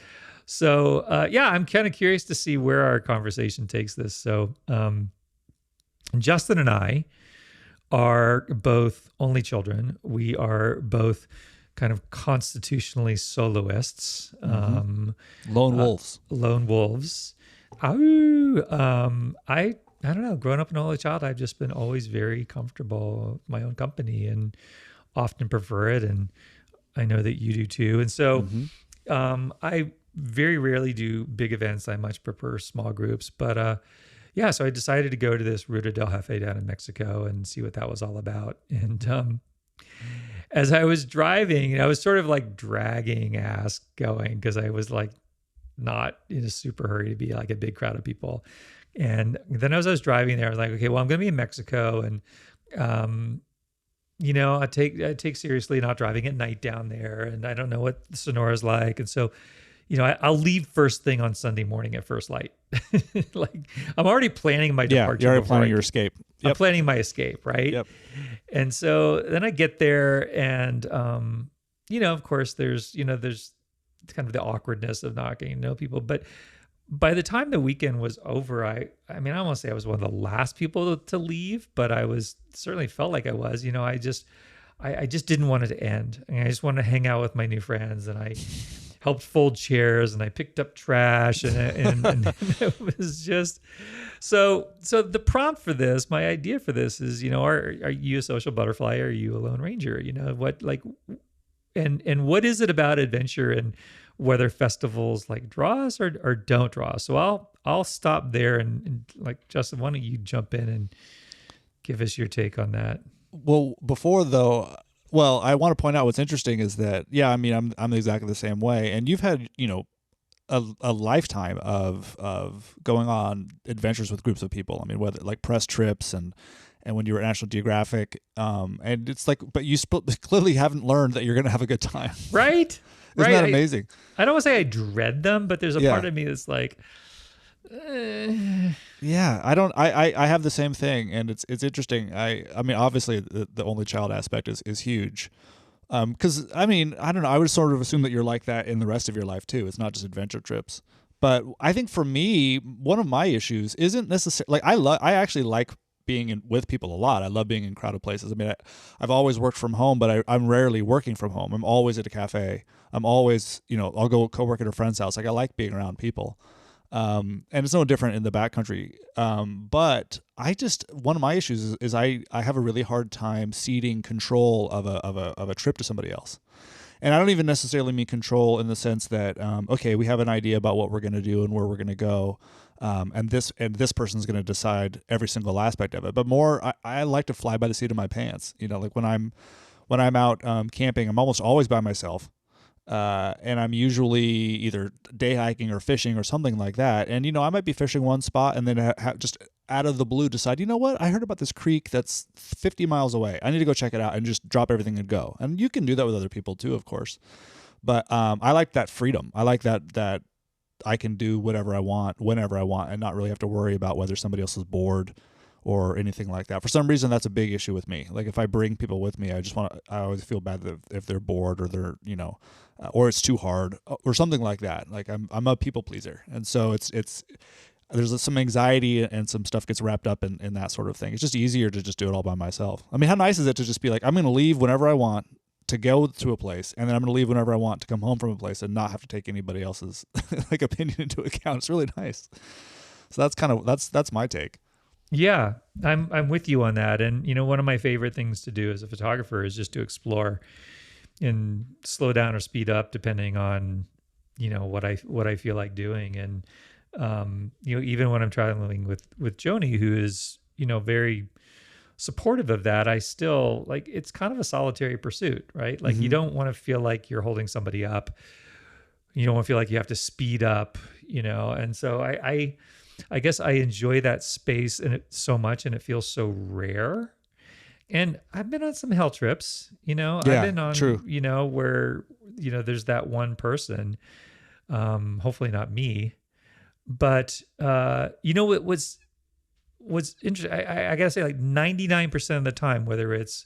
So, I'm kind of curious to see where our conversation takes this. So, Justin and I are both only children. We are both kind of constitutionally soloists. Lone wolves. Lone wolves. I don't know. Growing up an only child, I've just been always very comfortable with my own company and often prefer it. And I know that you do too. And so I very rarely do big events. I much prefer small groups. But so I decided to go to this Rute Del Jefe down in Mexico and see what that was all about. And as I was driving, I was sort of like dragging ass going, because I was like not in a super hurry to be like a big crowd of people. And then as I was driving there, I was like, okay, well, I'm going to be in Mexico, and I take seriously not driving at night down there, and I don't know what Sonora's like, and so I'll leave first thing on Sunday morning at first light. Like, I'm already planning my departure. You're already planning your escape. I'm planning my escape, right? Yep. And so then I get there, and of course, there's kind of the awkwardness of not getting to know people. But by the time the weekend was over, I won't say I was one of the last people to leave, but I was certainly felt like I was. I just didn't want it to end. And I just wanted to hang out with my new friends, and I helped fold chairs, and I picked up trash, and it was just so the prompt for this, my idea for this is, are you a social butterfly, or are you a lone ranger? And what is it about adventure and whether festivals like draw us or don't draw us? So I'll stop there, and like, Justin, why don't you jump in and give us your take on that? Well, I want to point out what's interesting is that, I'm exactly the same way. And you've had, a lifetime of going on adventures with groups of people. I mean, whether like press trips and when you were at National Geographic, and it's like, but you clearly haven't learned that you're going to have a good time. Right. Isn't that amazing? I don't want to say I dread them, but there's a part of me that's like, Yeah, I have the same thing, and it's interesting. I mean, obviously the only child aspect is huge. Because I don't know. I would sort of assume that you're like that in the rest of your life too. It's not just adventure trips. But I think for me, one of my issues isn't necessarily like I actually like being with people a lot. I love being in crowded places. I mean, I've always worked from home, but I'm rarely working from home. I'm always at a cafe. I'm always, I'll go co-work at a friend's house. Like, I like being around people. And it's no different in the backcountry. But one of my issues is I have a really hard time ceding control of a trip to somebody else. And I don't even necessarily mean control in the sense that, okay, we have an idea about what we're going to do and where we're going to go. And this person's going to decide every single aspect of it. But more, I like to fly by the seat of my pants. Like when I'm out camping, I'm almost always by myself. And I'm usually either day hiking or fishing or something like that. And, I might be fishing one spot and then just out of the blue decide, you know what? I heard about this creek that's 50 miles away. I need to go check it out and just drop everything and go. And you can do that with other people too, of course. But I like that freedom. I like that I can do whatever I want, whenever I want, and not really have to worry about whether somebody else is bored or anything like that. For some reason, that's a big issue with me. Like, if I bring people with me, I always feel bad that if they're bored or they're, or it's too hard or something like that. Like, I'm a people pleaser. And so there's some anxiety and some stuff gets wrapped up in that sort of thing. It's just easier to just do it all by myself. I mean, how nice is it to just be like, I'm going to leave whenever I want to go to a place, and then I'm going to leave whenever I want to come home from a place and not have to take anybody else's like opinion into account. It's really nice. So that's my take. Yeah, I'm with you on that. And one of my favorite things to do as a photographer is just to explore and slow down or speed up depending on what I feel like doing. And even when I'm traveling with Joni, who is very supportive of that, I still it's kind of a solitary pursuit, right? Like, you don't want to feel like you're holding somebody up. You don't want to feel like you have to speed up, And so I guess I enjoy that space and it so much, and it feels so rare. And I've been on some hell trips, I've been on, true. Where, there's that one person, hopefully not me, but, it was interesting. I gotta say, like 99% of the time, whether it's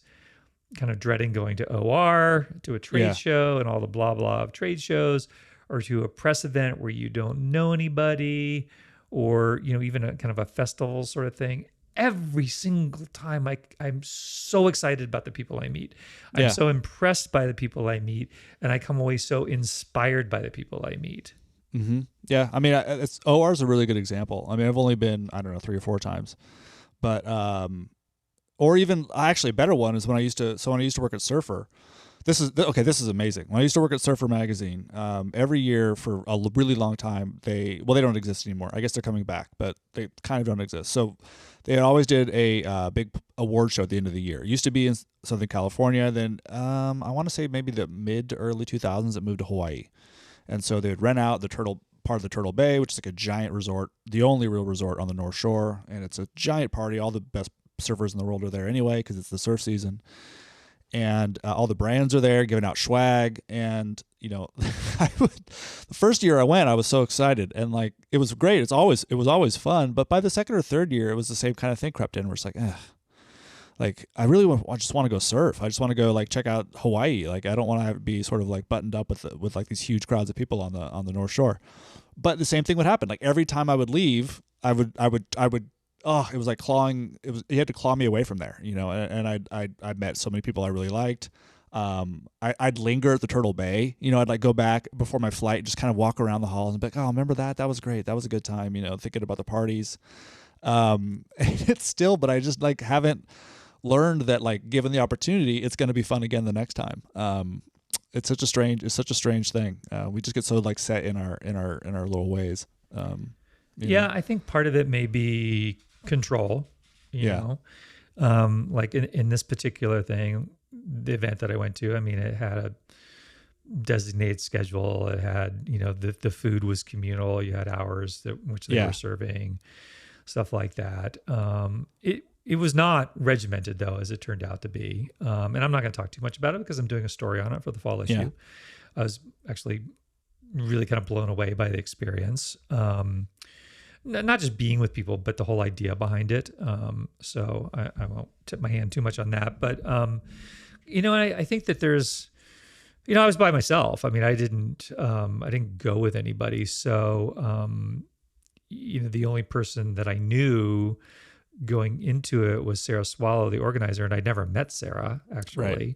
kind of dreading going to OR, to a trade show and all the blah, blah of trade shows, or to a press event where you don't know anybody, or, even a kind of a festival sort of thing, every single time I'm so excited about the people I meet. I'm so impressed by the people I meet, and I come away so inspired by the people I meet. Mm-hmm. Yeah. I mean, OR is a really good example. I mean, I've only been, 3 or 4 times, but, or even actually a better one is when I used to work at Surfer. This is amazing. When I used to work at Surfer magazine, every year for a really long time, they don't exist anymore. I guess they're coming back, but they kind of don't exist. So they always did a big award show at the end of the year. It used to be in Southern California. Then I want to say maybe the mid to early 2000s, it moved to Hawaii. And so they would rent out part of the Turtle Bay, which is like a giant resort, the only real resort on the North Shore. And it's a giant party. All the best surfers in the world are there anyway, because it's the surf season. And all the brands are there giving out swag. And, the first year I went, I was so excited. And it was great. It was always fun. But by the second or third year, it was the same kind of thing crept in where it's like, I really I just want to go surf. I just want to go check out Hawaii. I don't want to be sort of buttoned up with these huge crowds of people on the North Shore. But the same thing would happen. Every time I would leave, I would it was like clawing. You had to claw me away from there, and I met so many people I really liked. I'd linger at the Turtle Bay, I'd go back before my flight, just kind of walk around the halls and be like, oh, remember that? That was great. That was a good time, thinking about the parties. It's still, but I just haven't learned that given the opportunity, it's going to be fun again the next time. It's such a strange thing. We just get so set in our little ways. I think part of it may be control, you know, in this particular thing, the event that I went to, I mean, it had a designated schedule. It had, the food was communal. You had hours which they were serving, stuff like that. It was not regimented though, as it turned out to be. And I'm not going to talk too much about it because I'm doing a story on it for the fall issue. Yeah. I was actually really kind of blown away by the experience. Not just being with people, but the whole idea behind it. So I won't tip my hand too much on that. But, I think that there's, I was by myself. I mean, I didn't go with anybody. So, the only person that I knew going into it was Sarah Swallow, the organizer, and I'd never met Sarah actually. Right.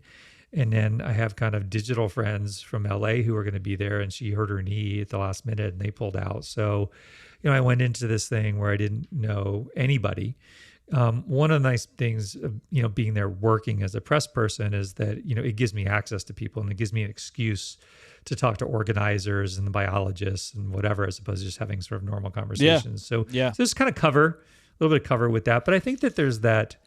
And then I have kind of digital friends from LA who are going to be there, and she hurt her knee at the last minute and they pulled out. So, I went into this thing where I didn't know anybody. One of the nice things of, being there working as a press person is that, it gives me access to people and it gives me an excuse to talk to organizers and the biologists and whatever, as opposed to just having sort of normal conversations. So just kind of a little bit of cover with that. But I think that there's that,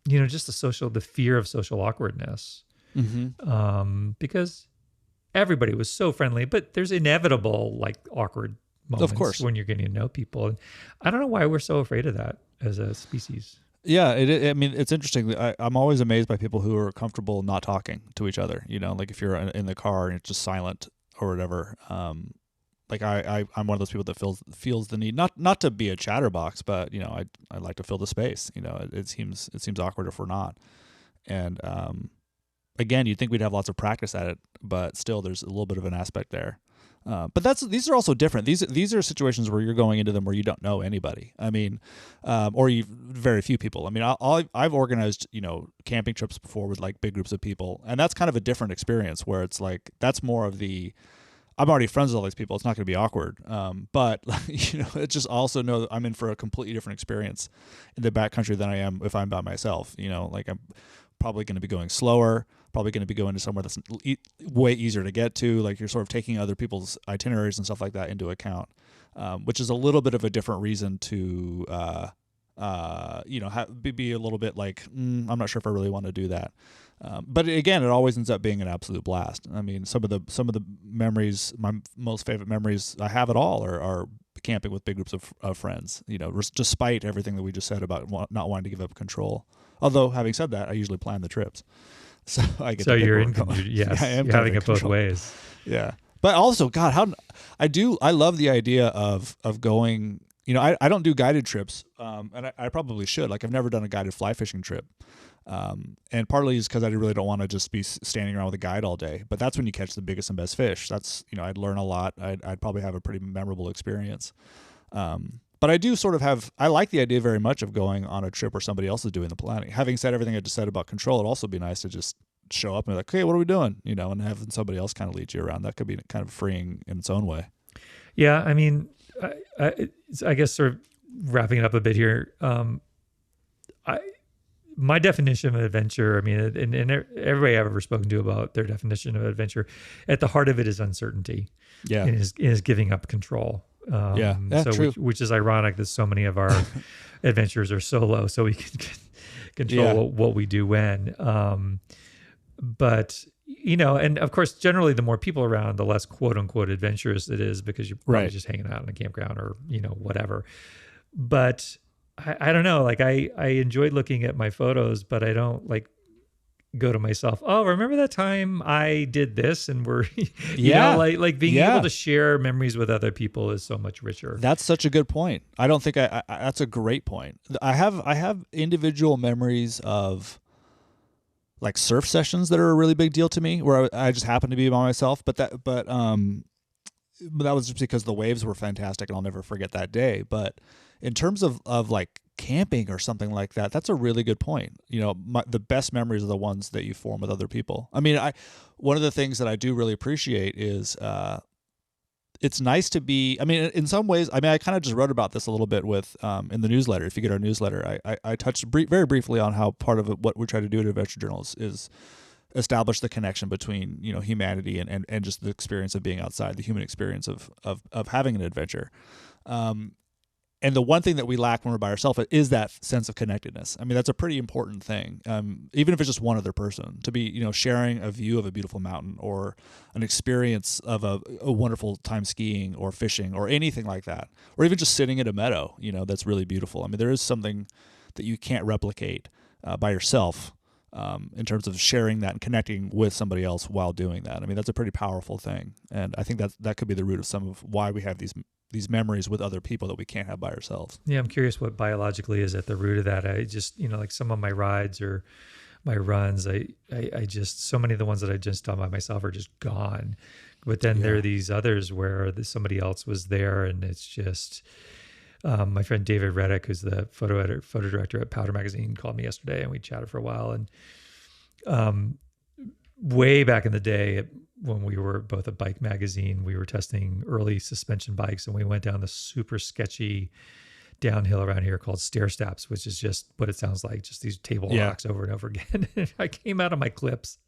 just the fear of social awkwardness, because everybody was so friendly, but there's inevitable like awkward moments of course when you're getting to know people. And I don't know why we're so afraid of that as a species. Yeah, I mean, it's interesting. I'm always amazed by people who are comfortable not talking to each other. Like if you're in the car and it's just silent or whatever. Like I'm one of those people that feels the need not to be a chatterbox, but I like to fill the space. It seems awkward if we're not. And again, you'd think we'd have lots of practice at it, but still, there's a little bit of an aspect there. But these are also different. These are situations where you're going into them where you don't know anybody. I mean, or very few people. I mean, I've organized camping trips before with like big groups of people, and that's kind of a different experience where it's like that's more of the I'm already friends with all these people. It's not going to be awkward. But it's just also know that I'm in for a completely different experience in the backcountry than I am if I'm by myself. Like I'm probably going to be going slower, probably going to be going to somewhere that's way easier to get to. Like you're sort of taking other people's itineraries and stuff like that into account, which is a little bit of a different reason to, be a little bit like, I'm not sure if I really want to do that. But again, it always ends up being an absolute blast. I mean, some of the memories, my most favorite memories I have at all are camping with big groups of friends, despite everything that we just said about not wanting to give up control. Although having said that, I usually plan the trips. So I get you're in, yes, I am you're having it both control. ways. Yeah. But also, God, I love the idea of going, I don't do guided trips. And I probably should. Like I've never done a guided fly fishing trip. And partly is because I really don't want to just be standing around with a guide all day, but that's when you catch the biggest and best fish. That's, I'd learn a lot. I'd probably have a pretty memorable experience. But I do sort of I like the idea very much of going on a trip where somebody else is doing the planning. Having said everything I just said about control, it'd also be nice to just show up and be like, okay, what are we doing? And having somebody else kind of lead you around. That could be kind of freeing in its own way. Yeah. I mean, I guess sort of wrapping it up a bit here. My definition of adventure, I mean, and everybody I've ever spoken to about their definition of adventure, at the heart of it is uncertainty. Yeah. And is giving up control. True. Which is ironic that so many of our adventures are solo, so we can control what we do when. But and of course, generally, the more people around, the less "quote unquote" adventurous it is because you're probably just hanging out in a campground or whatever. But I don't know. Like I enjoyed looking at my photos, but I don't like go to myself, oh, remember that time I did this, and we're like being able to share memories with other people is so much richer. That's such a good point. I don't think that's a great point. I have individual memories of like surf sessions that are a really big deal to me where I just happen to be by myself, but that was just because the waves were fantastic and I'll never forget that day. But in terms of like camping or something like that, that's a really good point. The best memories are the ones that you form with other people. I mean, one of the things that I do really appreciate is it's nice to be, I mean, in some ways, I mean, I kind of just wrote about this a little bit with in the newsletter. If you get our newsletter, I touched very briefly on how part of what we try to do at Adventure Journals is establish the connection between humanity and just the experience of being outside, the human experience of having an adventure. And the one thing that we lack when we're by ourselves is that sense of connectedness. I mean, that's a pretty important thing. Even if it's just one other person, to be, sharing a view of a beautiful mountain or an experience of a wonderful time skiing or fishing or anything like that, or even just sitting in a meadow, that's really beautiful. I mean, there is something that you can't replicate by yourself in terms of sharing that and connecting with somebody else while doing that. I mean, that's a pretty powerful thing. And I think that could be the root of some of why we have these memories with other people that we can't have by ourselves. Yeah, I'm curious what biologically is at the root of that. I just, like some of my rides or my runs, I just, so many of the ones that I just done by myself are just gone. But then there are these others where somebody else was there, and it's just, My friend David Reddick, who's the photo director at Powder Magazine, called me yesterday, and we chatted for a while. And way back in the day, when we were both a bike magazine, we were testing early suspension bikes, and we went down the super sketchy downhill around here called stair steps, which is just what it sounds like, just these table rocks over and over again. I came out of my clips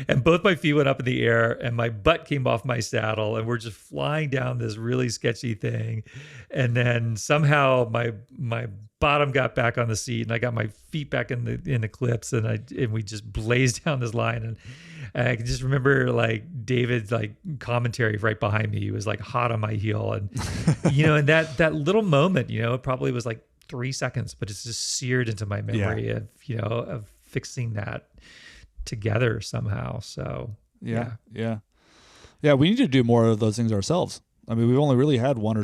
and both my feet went up in the air and my butt came off my saddle, and we're just flying down this really sketchy thing. And then somehow my bottom got back on the seat and I got my feet back in the clips, and we just blazed down this line. And I can just remember like David's like commentary right behind me. He was like hot on my heel. And, and that little moment, it probably was like 3 seconds, but it's just seared into my memory of fixing that together somehow. So yeah. We need to do more of those things ourselves. I mean, we've only really had one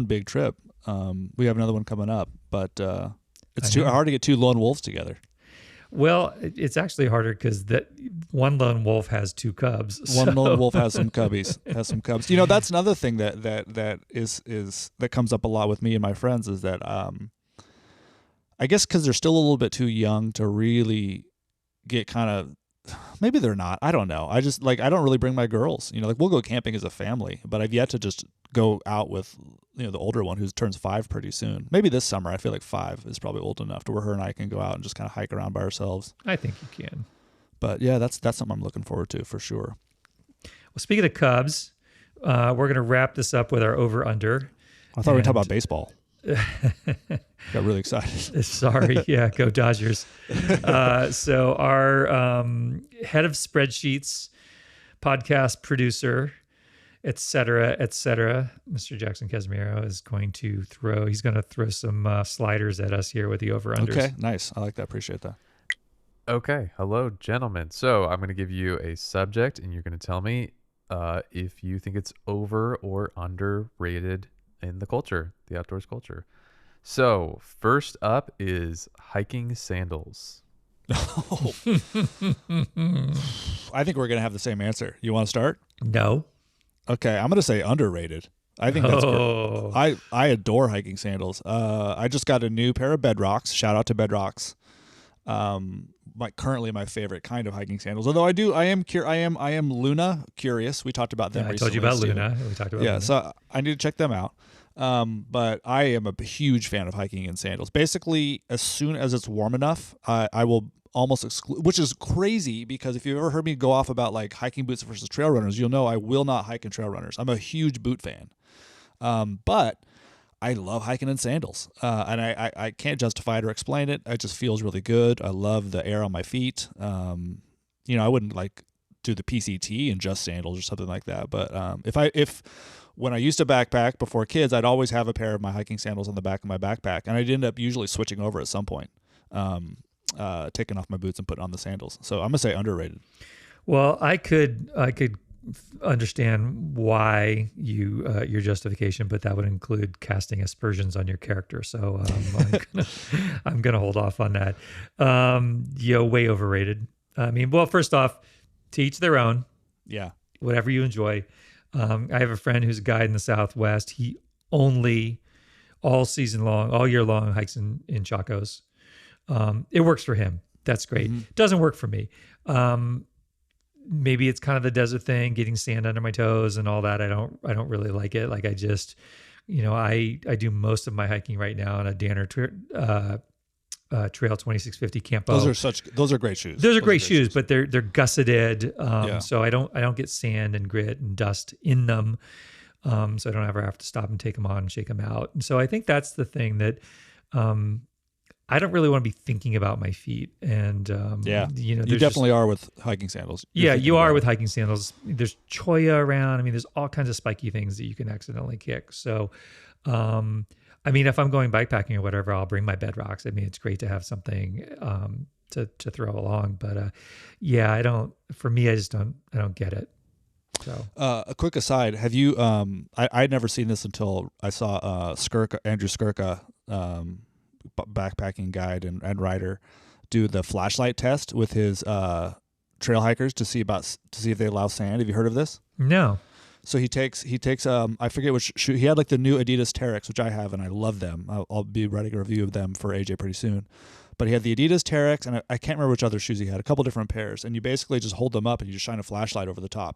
big trip. We have another one coming up, but it's too hard to get two lone wolves together. Well, it's actually harder because that one lone wolf has two cubs. One lone wolf has some cubbies. That's another thing that comes up a lot with me and my friends is that I guess because they're still a little bit too young to really get kind of, maybe they're not, I don't know. I just I don't really bring my girls, we'll go camping as a family, but I've yet to just go out with, the older one who turns 5 pretty soon. Maybe this summer. I feel like 5 is probably old enough to where her and I can go out and just kind of hike around by ourselves. I think you can. But yeah, that's something I'm looking forward to for sure. Well, speaking of Cubs, we're going to wrap this up with our over-under. I thought we were talking about baseball. Got really excited. Sorry. Yeah, go Dodgers. So our head of spreadsheets, podcast producer, et cetera, Mr. Jackson Casimiro is going to throw some sliders at us here with the over-unders. Okay, nice. I like that. Appreciate that. Okay. Hello, gentlemen. So I'm going to give you a subject, and you're going to tell me if you think it's over or underrated in the outdoors culture. So first up is hiking sandals. I think we're going to have the same answer. You want to start? No. Okay, I'm going to say underrated. I think that's great. I adore hiking sandals. I just got a new pair of Bedrocks. Shout out to Bedrocks. Currently my favorite kind of hiking sandals. Although I am Luna curious. We talked about them recently. I told you about Luna. We talked about Luna. So I need to check them out. But I am a huge fan of hiking in sandals. Basically, as soon as it's warm enough, I will almost exclude, which is crazy because if you've ever heard me go off about like hiking boots versus trail runners, you'll know I will not hike in trail runners. I'm a huge boot fan. But I love hiking in sandals. And I can't justify it or explain it. It just feels really good. I love the air on my feet. I wouldn't do the PCT in just sandals or something like that. But when I used to backpack before kids, I'd always have a pair of my hiking sandals on the back of my backpack, and I'd end up usually switching over at some point, taking off my boots and putting on the sandals. So I'm gonna say underrated. Well, I could understand why your justification, but that would include casting aspersions on your character. So I'm gonna hold off on that. Way overrated. I mean, well, first off, to each their own. Yeah. Whatever you enjoy. I have a friend who's a guide in the Southwest. He only all year long hikes in Chacos. It works for him. That's great. Mm-hmm. Doesn't work for me. Maybe it's kind of the desert thing, getting sand under my toes and all that. I don't really like it. Like I just, I do most of my hiking right now on a Danner Trail 2650 Campo. Those are great shoes. Those are great shoes, but they're gusseted. Yeah. So I don't get sand and grit and dust in them. So I don't ever have to stop and take them on and shake them out. And so I think that's the thing that, I don't really want to be thinking about my feet. And, you definitely are with hiking sandals. You are with hiking sandals. There's choya around. I mean, there's all kinds of spiky things that you can accidentally kick. So, if I'm going bikepacking or whatever, I'll bring my Bedrocks. I mean, it's great to have something, to throw along, but, I don't get it. So, a quick aside, have you, I'd never seen this until I saw, Andrew Skirka, backpacking guide and rider do the flashlight test with his trail hikers to see if they allow sand. Have you heard of this? No. So he takes I forget which shoe he had, like the new Adidas Terex, which I have and I love them. I'll be writing a review of them for AJ pretty soon. But he had the Adidas Terex, and I can't remember which other shoes he had. A couple different pairs, and you basically just hold them up and you just shine a flashlight over the top.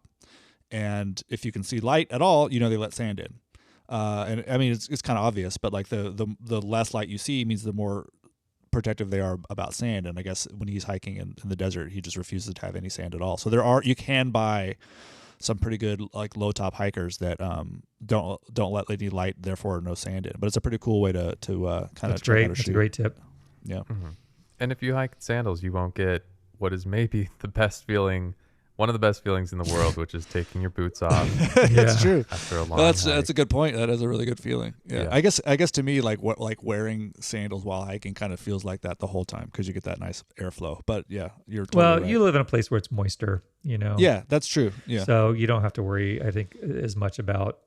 And if you can see light at all, they let sand in. And I mean it's kind of obvious, but like the less light you see means the more protective they are about sand. And I guess when he's hiking in the desert, he just refuses to have any sand at all. So you can buy some pretty good like low top hikers that don't let any light, therefore no sand in. But it's a pretty cool way to kind of check out a shoe. That's a great tip. Yeah. Mm-hmm. And if you hike in sandals, you won't get what is maybe the best feeling, one of the best feelings in the world, which is taking your boots off. That's true. After a long that's hike. a good point. That is a really good feeling. Yeah. I guess to me, like wearing sandals while hiking kind of feels like that the whole time because you get that nice airflow. But yeah, you're totally right. You live in a place where it's moister, Yeah, that's true. Yeah. So you don't have to worry, I think, as much about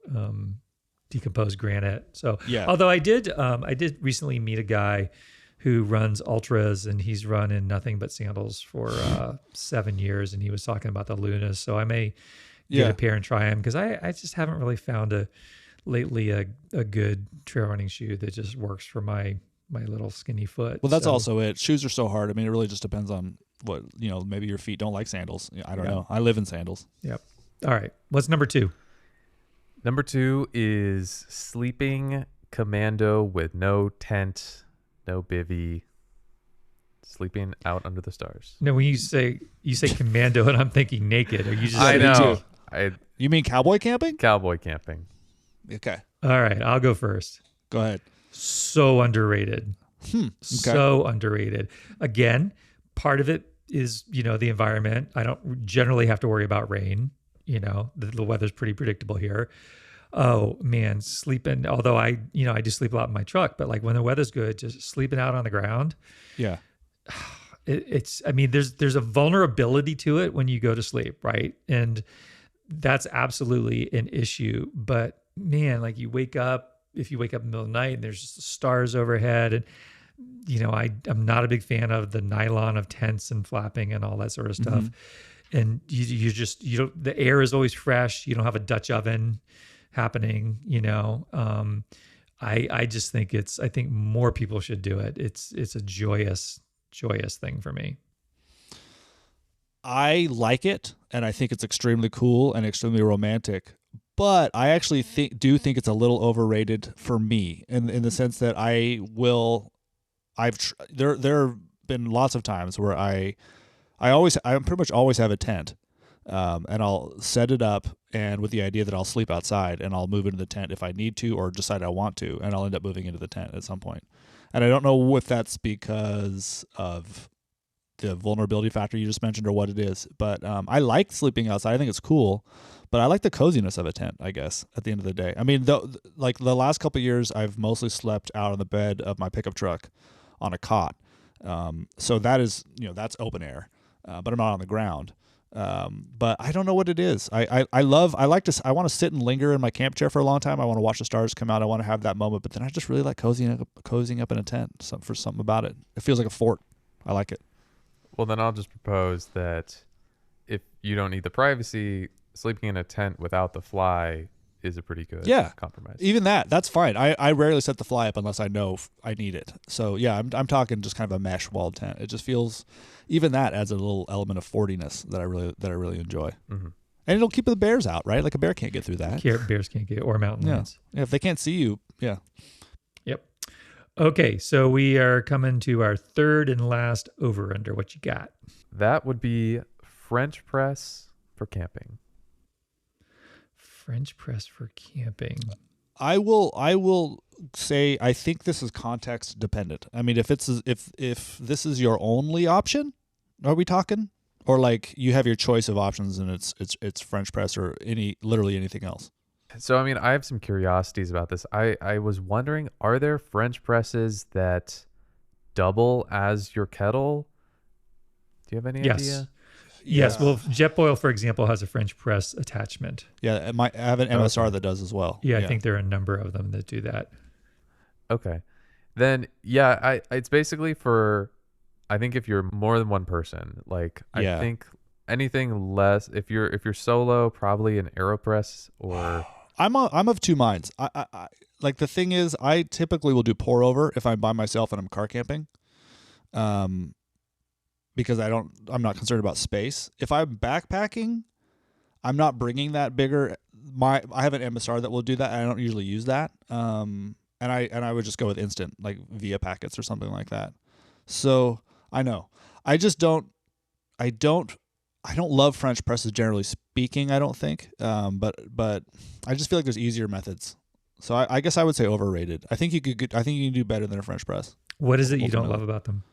decomposed granite. So yeah. Although I did recently meet a guy who runs ultras, and he's run in nothing but sandals for 7 years, and he was talking about the Lunas. So I may get a pair and try them, because I just haven't really found lately a good trail running shoe that just works for my little skinny foot. Well, that's also it. Shoes are so hard. I mean, it really just depends on what, maybe your feet don't like sandals. I don't know. I live in sandals. Yep. All right. What's number 2? Number 2 is sleeping commando with no tent, no bivvy, sleeping out under the stars. No, when you say commando, and I'm thinking naked. Are you just? I know. You mean cowboy camping? Cowboy camping. Okay. All right, I'll go first. Go ahead. So underrated. Okay. So underrated. Again, part of it is the environment. I don't generally have to worry about rain. The weather's pretty predictable here. Oh man, sleeping. Although I do sleep a lot in my truck, but like when the weather's good, just sleeping out on the ground. Yeah. There's a vulnerability to it when you go to sleep, right? And that's absolutely an issue. But man, like if you wake up in the middle of the night and there's just stars overhead, and I'm not a big fan of the nylon of tents and flapping and all that sort of stuff. Mm-hmm. And the air is always fresh. You don't have a Dutch oven happening, I just think I think more people should do it. It's a joyous thing for me. I like it, and I think it's extremely cool and extremely romantic, but I actually do think it's a little overrated for me in the sense that there have been lots of times where I pretty much always have a tent. And I'll set it up, and with the idea that I'll sleep outside, and I'll move into the tent if I need to or decide I want to, and I'll end up moving into the tent at some point. And I don't know if that's because of the vulnerability factor you just mentioned or what it is, but I like sleeping outside. I think it's cool, but I like the coziness of a tent, I guess, at the end of the day. I mean, like the last couple of years, I've mostly slept out on the bed of my pickup truck on a cot. So that is, that's open air, but I'm not on the ground. But I don't know what it is. I want to sit and linger in my camp chair for a long time. I want to watch the stars come out. I want to have that moment, but then I just really like cozying up in a tent for something about it. It feels like a fort. I like it. Well, then I'll just propose that if you don't need the privacy, sleeping in a tent without the fly is a pretty good compromise. Even that's fine. I rarely set the fly up unless I know I need it. So yeah, I'm talking just kind of a mesh walled tent. It just feels, even that adds a little element of fortiness that I really enjoy. Mm-hmm. And it'll keep the bears out, right? Like a bear can't get through that. Bears can't get, or mountain lions. Yeah, if they can't see you, yeah. Yep. Okay, so we are coming to our third and last over-under. What you got? That would be French press for camping. French press for camping. I will say I think this is context dependent. I mean, if this is your only option, are we talking? Or like you have your choice of options and it's French press or literally anything else? So, I mean, I have some curiosities about this. I was wondering, are there French presses that double as your kettle? Do you have any idea? Yes. Well, Jetboil, for example, has a French press attachment. Yeah, I have an MSR that does as well. Yeah, I think there are a number of them that do that. Okay. Then, it's basically for, I think if you're more than one person, like, I think anything less, if you're solo, probably an AeroPress or I'm of two minds. I like the thing is, I typically will do pour over if I'm by myself and I'm car camping, because I'm not concerned about space. If I'm backpacking, I'm not bringing that bigger. I have an MSR that will do that. I don't usually use that. And I would just go with instant, like via packets or something like that. So I know. I just don't. I don't love French presses generally speaking. I don't think. But I just feel like there's easier methods. So I guess I would say overrated. I think you could. I think you can do better than a French press. What is it you don't love about them?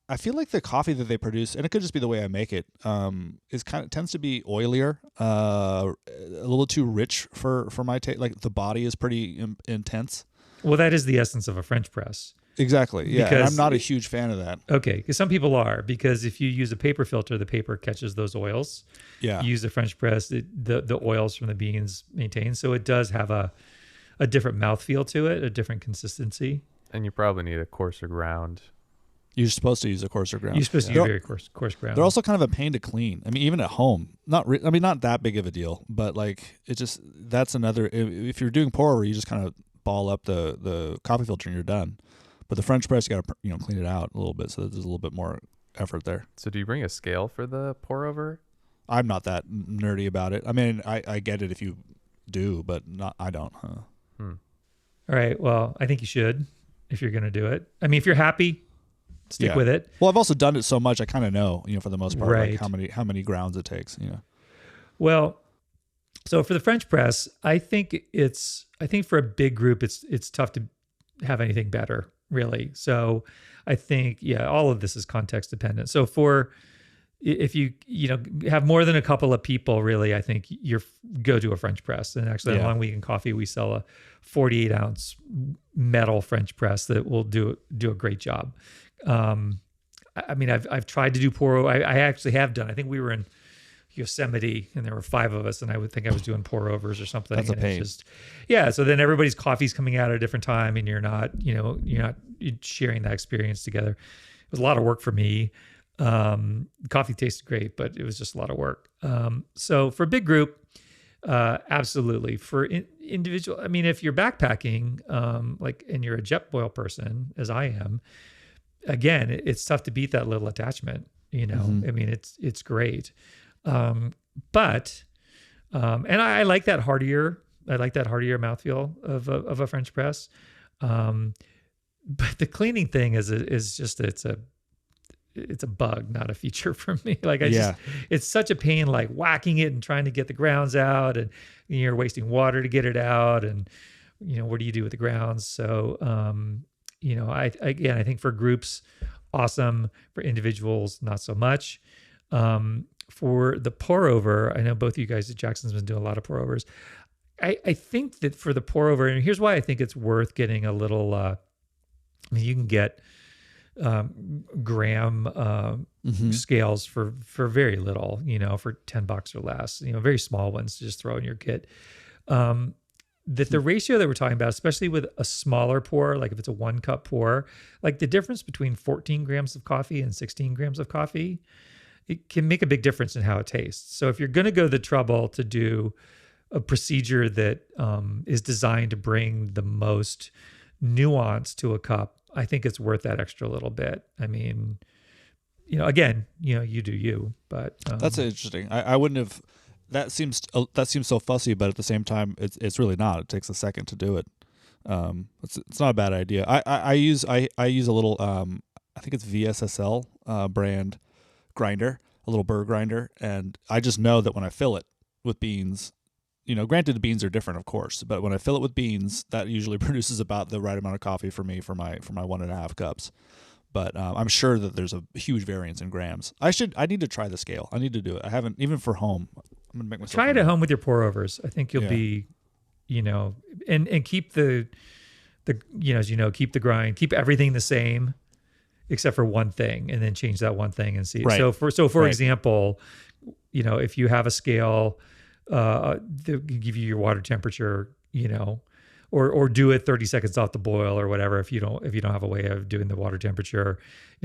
I feel like the coffee that they produce, and it could just be the way I make it, tends to be oilier, a little too rich for my taste. Like the body is pretty intense. Well, that is the essence of a French press. Exactly. Yeah. And Because I'm not a huge fan of that. Okay, because some people are, because if you use a paper filter, the paper catches those oils. Yeah. You use a French press, the oils from the beans maintain. So it does have a different mouthfeel to it, a different consistency. and you probably need a coarser ground. You're supposed to use a coarser ground. You're supposed to use very coarse ground. They're also kind of a pain to clean. I mean, even at home, not that big of a deal, but like it just, that's another, if you're doing pour over, you just kind of ball up the coffee filter and you're done. But the French press, you got to, clean it out a little bit. So there's a little bit more effort there. So do you bring a scale for the pour over? I'm not that nerdy about it. I mean, I get it if you do, but I don't. Huh? All right. Well, I think you should, if you're going to do it. I mean, if you're happy, stick with it. Well, I've also done it so much, I kind of know, for the most part, Right. like how many grounds it takes. Well, so for the French press, I think for a big group, it's tough to have anything better, really. So I think, all of this is context dependent. So if you have more than a couple of people, really, I think go to a French press. And actually, on Long Week in Coffee, we sell a 48 ounce metal French press that will do a great job. I mean, I've tried to do pour over. I actually have done. I think we were in Yosemite and there were 5 of us, and I would think I was doing pour overs or something. That's a and pain. It's just, so then everybody's coffee's coming out at a different time, and you're not sharing that experience together. It was a lot of work for me. Coffee tasted great, but it was just a lot of work. So for a big group, absolutely. For individual, I mean, if you're backpacking, and you're a Jetboil person, as I am, again, it's tough to beat that little attachment. Mm-hmm. I mean, it's great. But I like that heartier. I like that heartier mouthfeel of a French press. But the cleaning thing is just it's a bug, not a feature for me. It's such a pain, like whacking it and trying to get the grounds out, and you're wasting water to get it out. And, what do you do with the grounds? So, I think for groups, awesome. For individuals, not so much. For the pour over, I know both of you guys at Jackson's been doing a lot of pour overs. I think that for the pour over, and here's why I think it's worth getting a little, you can get gram scales for very little, for $10 or less, very small ones to just throw in your kit. That the ratio that we're talking about, especially with a smaller pour, like if it's a 1 cup pour, like the difference between 14 grams of coffee and 16 grams of coffee, it can make a big difference in how it tastes. So if you're going to go the trouble to do a procedure that is designed to bring the most nuance to a cup, I think it's worth that extra little bit. I mean, again, you do you, but that's interesting. I wouldn't have. That seems so fussy, but at the same time, it's really not. It takes a second to do it. It's not a bad idea. I use a little I think it's VSSL brand grinder, a little burr grinder, and I just know that when I fill it with beans, granted the beans are different, of course, but when I fill it with beans, that usually produces about the right amount of coffee for me for my 1.5 cups. But I'm sure that there's a huge variance in grams. I need to try the scale. I need to do it. I haven't, even for home. I'm gonna make myself try it at home with your pour overs. I think you'll be, and keep the keep the grind, keep everything the same, except for one thing, and then change that one thing and see. Right. So for example, if you have a scale that can give you your water temperature, or do it 30 seconds off the boil or whatever. If you don't have a way of doing the water temperature,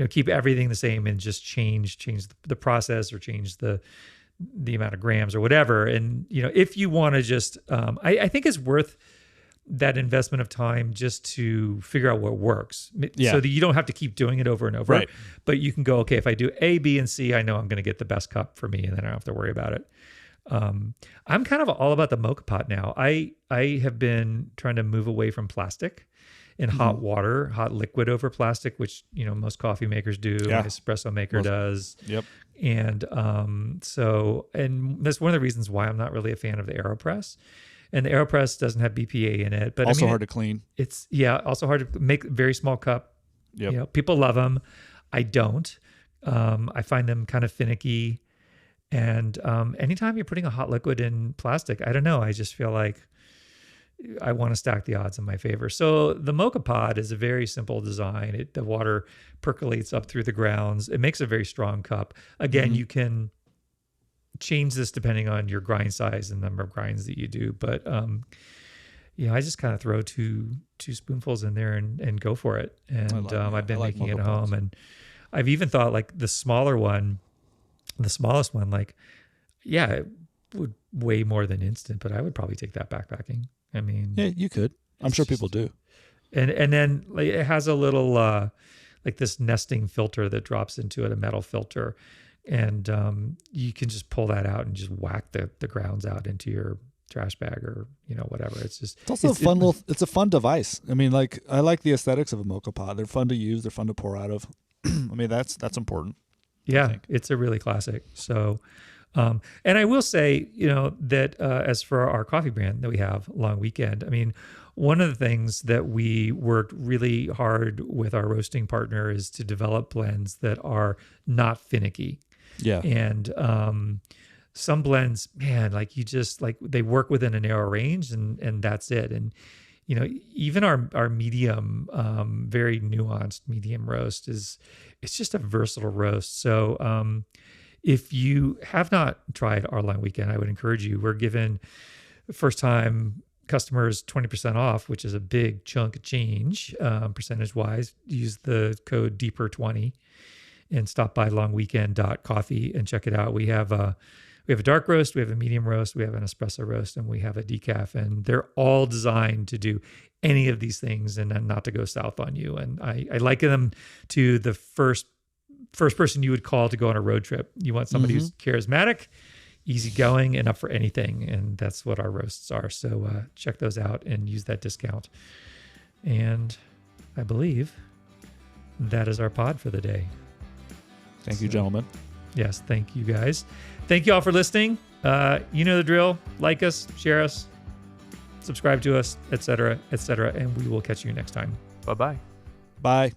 keep everything the same and just change the process or change the amount of grams or whatever. And if you want to just, I think it's worth that investment of time just to figure out what works, so that you don't have to keep doing it over and over. Right. But you can go, okay, if I do A, B, and C, I know I'm going to get the best cup for me, and then I don't have to worry about it. I'm kind of all about the mocha pot now. I have been trying to move away from plastic and hot water, hot liquid over plastic, which most coffee makers do. Yeah. My espresso maker does. Yep. And and that's one of the reasons why I'm not really a fan of the AeroPress. And the AeroPress doesn't have BPA in it, but also hard to clean. It's also hard to make. Very small cup. Yep. People love them. I don't. I find them kind of finicky. And anytime you're putting a hot liquid in plastic, I don't know. I just feel like I want to stack the odds in my favor. So the mocha pod is a very simple design. The water percolates up through the grounds. It makes a very strong cup. Again, you can change this depending on your grind size and number of grinds that you do. But I just kind of throw two spoonfuls in there and go for it. And I've been making it at home. And I've even thought like the smallest one, like, it would weigh more than instant, but I would probably take that backpacking. I mean, yeah, you could. I'm sure people do. And then like, it has a little like this nesting filter that drops into it, a metal filter. And you can just pull that out and just whack the grounds out into your trash bag or whatever. It's also it's a fun device. I mean, like, I like the aesthetics of a mocha pot. They're fun to use. They're fun to pour out of. I mean, that's important. Yeah, it's a really classic. So, and I will say, that as for our coffee brand that we have, Long Weekend, I mean, one of the things that we worked really hard with our roasting partner is to develop blends that are not finicky. Yeah. And some blends, man, like you just like they work within a narrow range and that's it. And even our medium, very nuanced medium roast it's just a versatile roast. So if you have not tried our Long Weekend, I would encourage you. We're giving first time customers 20% off, which is a big chunk of change percentage wise. Use the code DEEPER20 and stop by longweekend.coffee and check it out. We have a dark roast, we have a medium roast, we have an espresso roast, and we have a decaf, and they're all designed to do any of these things and not to go south on you. And I liken them to the first person you would call to go on a road trip. You want somebody who's charismatic, easygoing, and up for anything, and that's what our roasts are. So check those out and use that discount. And I believe that is our pod for the day. Thank you, gentlemen. Yes, thank you guys. Thank you all for listening. You know the drill. Like us, share us, subscribe to us, etc., and we will catch you next time. Bye-bye. Bye.